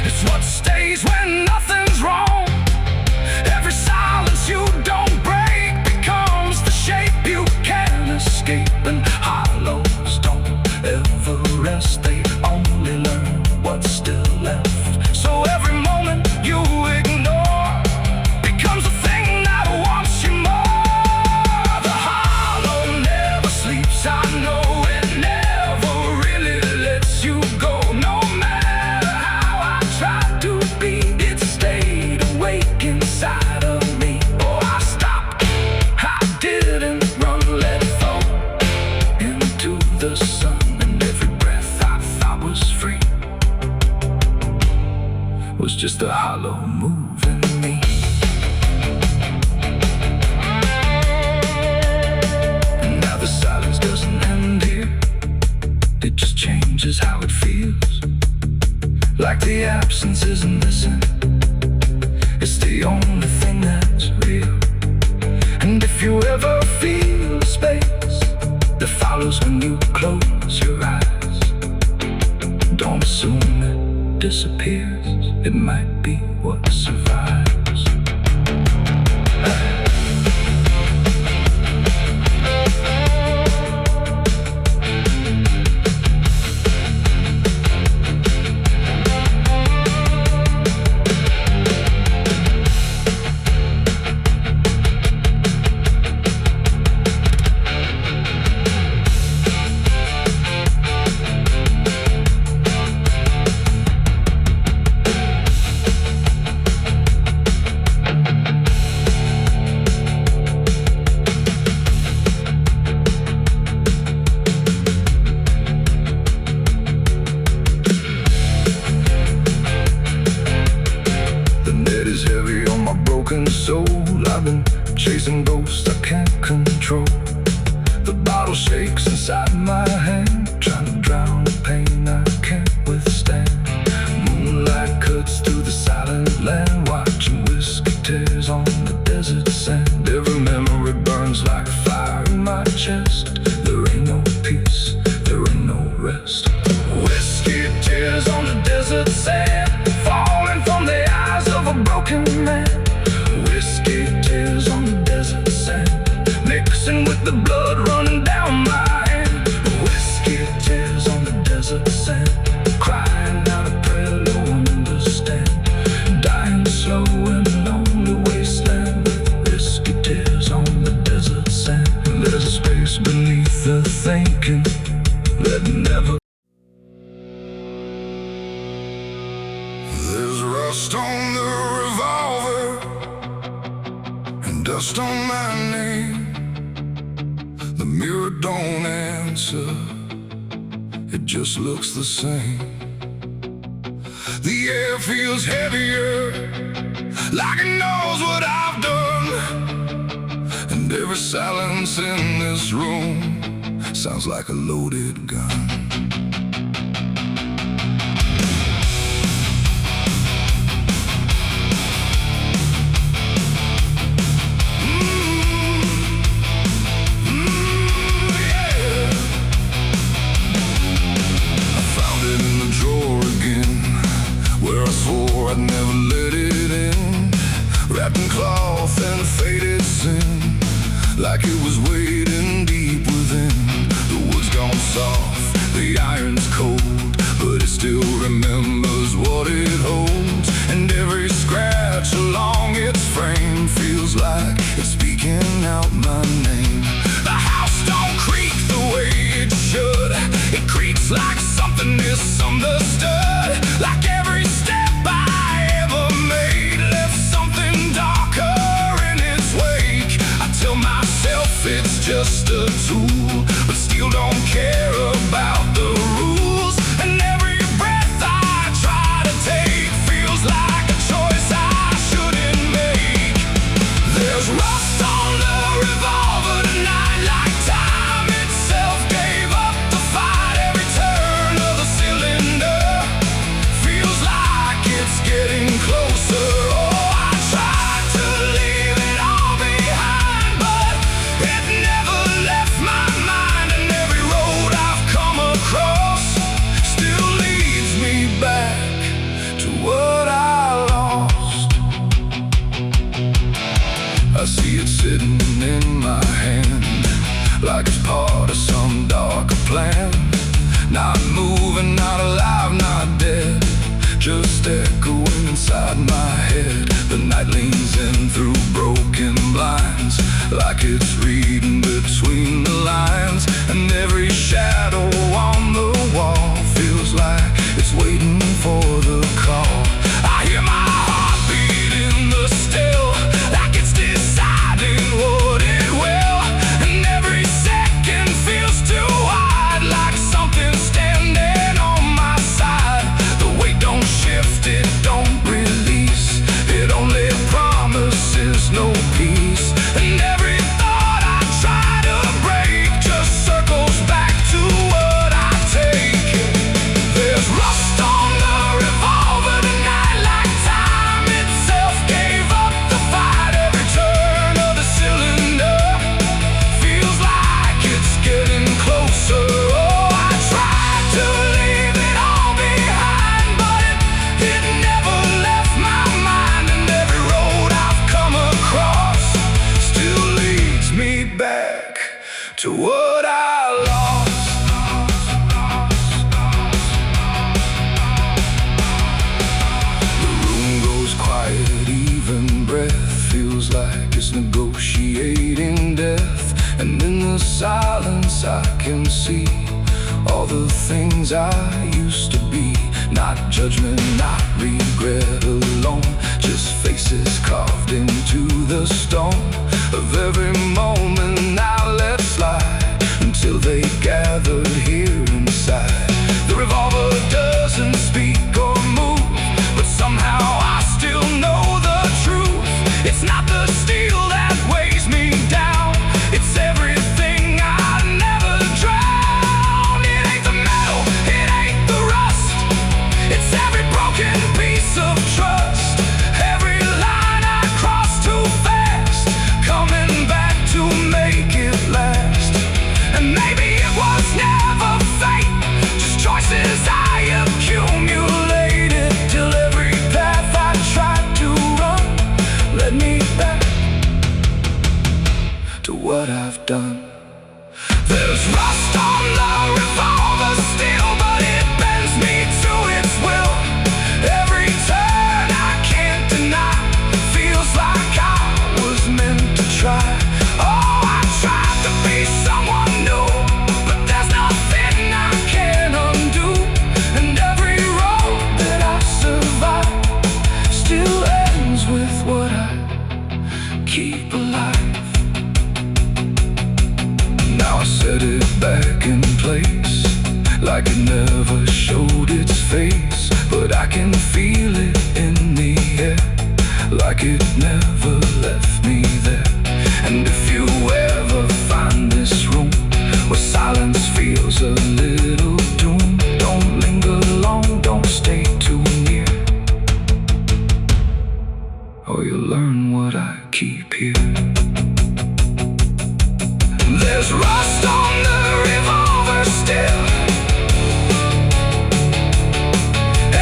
it's what stays when nothing's wrong. Every silence you don't break becomes the shape you can't escape. And hollows don't ever rest, they only learn what's still left. So every moment you ignore becomes a thing that wants you more. The hollow never sleeps, I know it never really lets you go. No matter how I tried to be, it stayed awake inside of me. Oh, I stopped, I didn't run, let it fall into the sun. And every breath I thought was free was just a hollow move in me. And now the silence doesn't end here, it just changes how it feels. Like the absence isn't missing, it's the only thing that's real. And if you ever feel the space that follows when you close your eyes, don't assume it disappears, it might be what survives. Soul, I've been chasing ghosts I can't control. The bottle shakes inside my hand, trying to drown the pain I can't withstand. Moonlight cuts through the silent land, watching whiskey tears on the desert sand. Every memory burns like fire in my chest. There ain't no peace, there ain't no rest. Whiskey tears on the desert sand, falling from the eyes of a broken man. Whiskey tears on the desert sand, mixing with the blood running down my hand. Whiskey tears on the desert sand, crying out a prayer no one understands. Dying slow in a lonely wasteland, whiskey tears on the desert sand. There's a space beneath the thinking that never. There's rust on the revolver, dust on my name. The mirror don't answer, it just looks the same. The air feels heavier, like it knows what I've done. And every silence in this room sounds like a loaded gun. I'd never let it in, wrapped in cloth and faded sin, like it was waiting deep within. The wood's gone soft, the iron's cold, but it still remembers what it holds. And every scratch along its frame feels like it's speaking out my name. The house don't creak the way it should, it creaks like something misunderstood. Like every step I ever made left something darker just a tool, but still don't care about the rules. And every breath I try to take feels like a choice I shouldn't make. There's rust on the revolver tonight, like time itself gave up the fight. Every turn of the cylinder feels like it's getting closer. Oh, I tried to leave it all behind, but it never left my mind. And every road I've come across still leads me back to what I lost. I see it sitting in my hand, like it's part of some darker plan. Not moving, not alive, not dead, just echoing inside my head. The night leans in through broken blinds, like it's reading between the lines. And every shadow on the wall feels like it's waiting for the call. I hear my heart beat in the still, like it's deciding what it will. And every second feels too wide, like something's standing on my side. The weight don't shift, it don't release, it only promises no peace. And every thought I try to break just circles back to what I take. There's rust on the revolver tonight, like time itself gave up the fight. Every turn of the cylinder feels like it's getting closer. Oh, I tried to leave it all behind, but it never left my mind. And every road I've come across still leads me back to what I lost. The room goes quiet, even breath feels like it's negotiating death. And in the silence I can see all the things I used to be. Not judgment, not regret alone, just faces carved into the stone of every moment I let slide, until they gathered here inside. The revolver doesn't speak or move, but somehow I still know the truth. It's not the steel that weighs me down, it's everything I never drowned. It ain't the metal, it ain't the rust, it's every broken piece of trust. Every line I cross too fast, coming back to make it last. And maybe it was never fate, just choices I accumulated, till every path I tried to run led me back to what I've done. There's rust on the revolver still, but it bends me to its will. Every turn I can't deny feels like I was meant to try. Oh, I tried to be someone new, but there's nothing I can undo. And every road that I survive still ends with what I keep alive. Now I set it back in place, like it never showed its face, but I can feel it in the air, like it never left me there. And if you ever find this room where silence feels a little doom, don't linger long, don't stay too near, or you'll learn what I keep here. There's rust on the revolver still,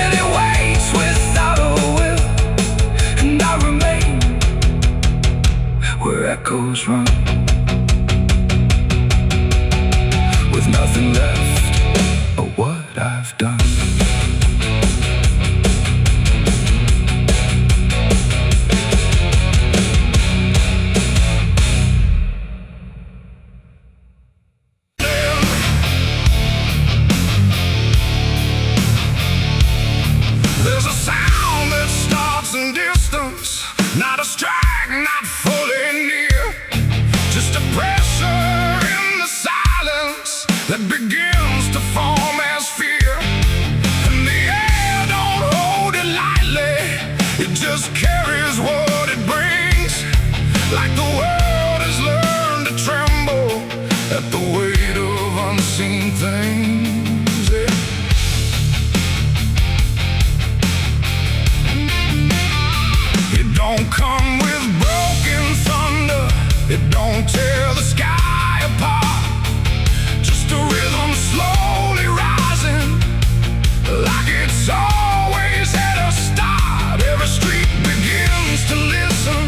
and it waits without a will. And I remain where echoes run, with nothing left of what I've done. There's a sound that starts in distance, not a strike, not fully near, just a pressure just carries what it brings. Like the world has learned to tremble at the weight of unseen things. Yeah. It don't come with broken thunder, it don't tear the sky apart. Just a rhythm slowly rising, like it's always had a start. Every street begins to listen,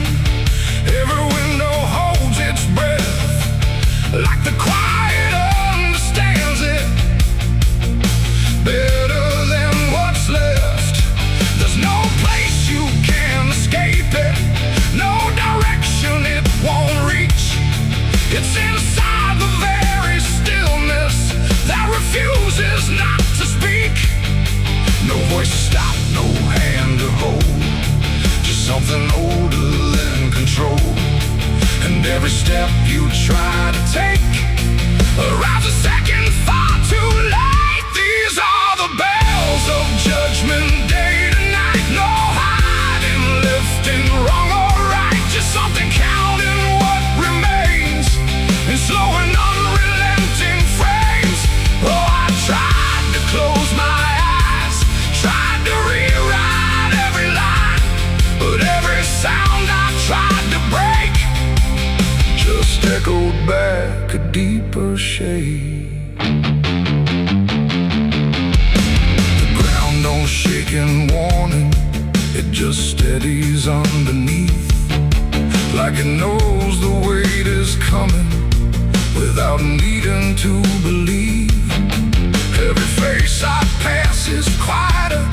every window holds its breath, like the quiet understands it better than what's left. There's no place you can escape it, no direction it won't reach. It's inside the very stillness that refuses not to speak. No voice to stop, no hand to hold, just something older than control. And every step you try to take arrives a second far too late. These are the bells of judgment day to night. No hiding, lifting, wrong or right, just something counting what remains in slow and unrelenting frames. Oh, I tried to close my eyes, tried to rewrite every line, but every sound I tried to break just echoed back a deeper shade. The ground don't shake in warning, it just steadies underneath, like it knows the weight is coming without needing to believe. Every face I pass is quieter,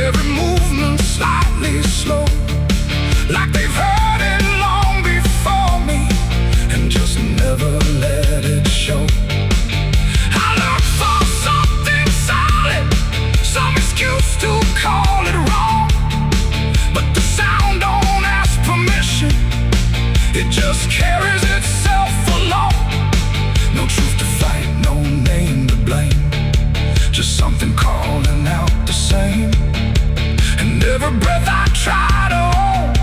every movement slightly slow, like they've heard it long before me and just never let it show. I look for something solid, some excuse to call it wrong, but the sound don't ask permission, it just carries itself along. No truth to fight, no name to blame, just something calling out the same. And every breath I try to hold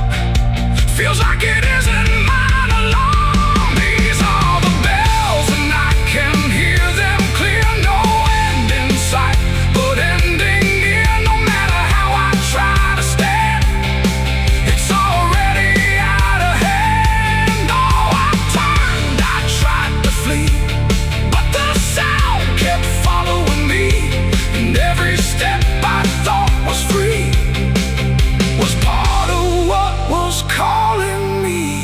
feels like it isn't mine alone. These are the bells and I can hear them clear. No end in sight, but ending near. No matter how I try to stand, it's already out of hand. Oh, I turned, I tried to flee, but the sound kept following me, and every step I thought was free was part of what was calling me.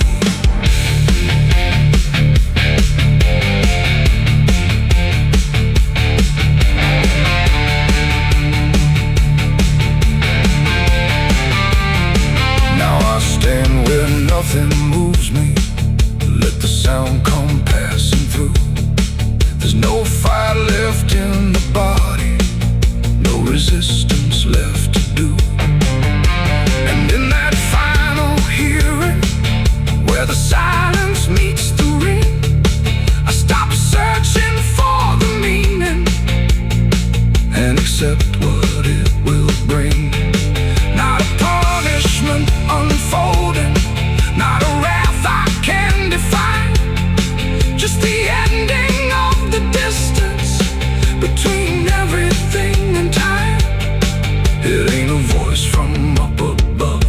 Now I stand where nothing moves me, let the sound come passing through. There's no fight left in the body, no resistance left to do. And in that final hearing, where the silence meets the ring, I stop searching for the meaning and accept what it will bring. Not a punishment unfolding, not a wrath I can define, just the ending of the distance between everything and time. It ain't a voice from up above,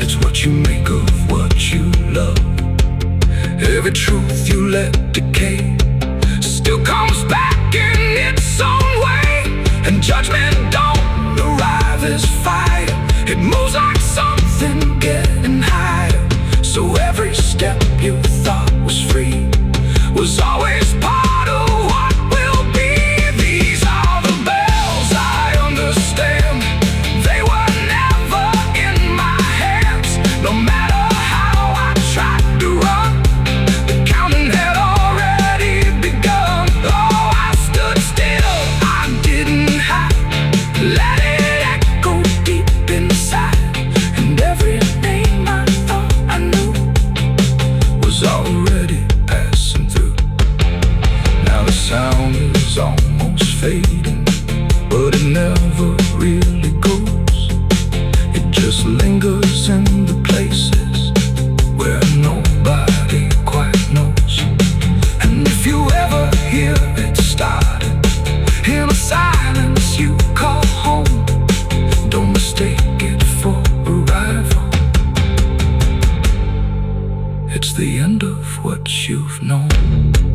it's what you make of what you love. Every truth you let decay still comes back in its own way, and judgment don't arrive as fire, it moves like something getting higher. So every step you thought was free was always part of what will be. These are the bells I understand, they were never in my hands. No matter how I tried to run, the counting had already begun. Oh, I stood still, I didn't hide, let it echo deep inside, and every name I thought I knew was already passing through. lingers in the places where nobody quite knows. And if you ever hear it started in a silence you call home, don't mistake it for arrival. It's the end of what you've known.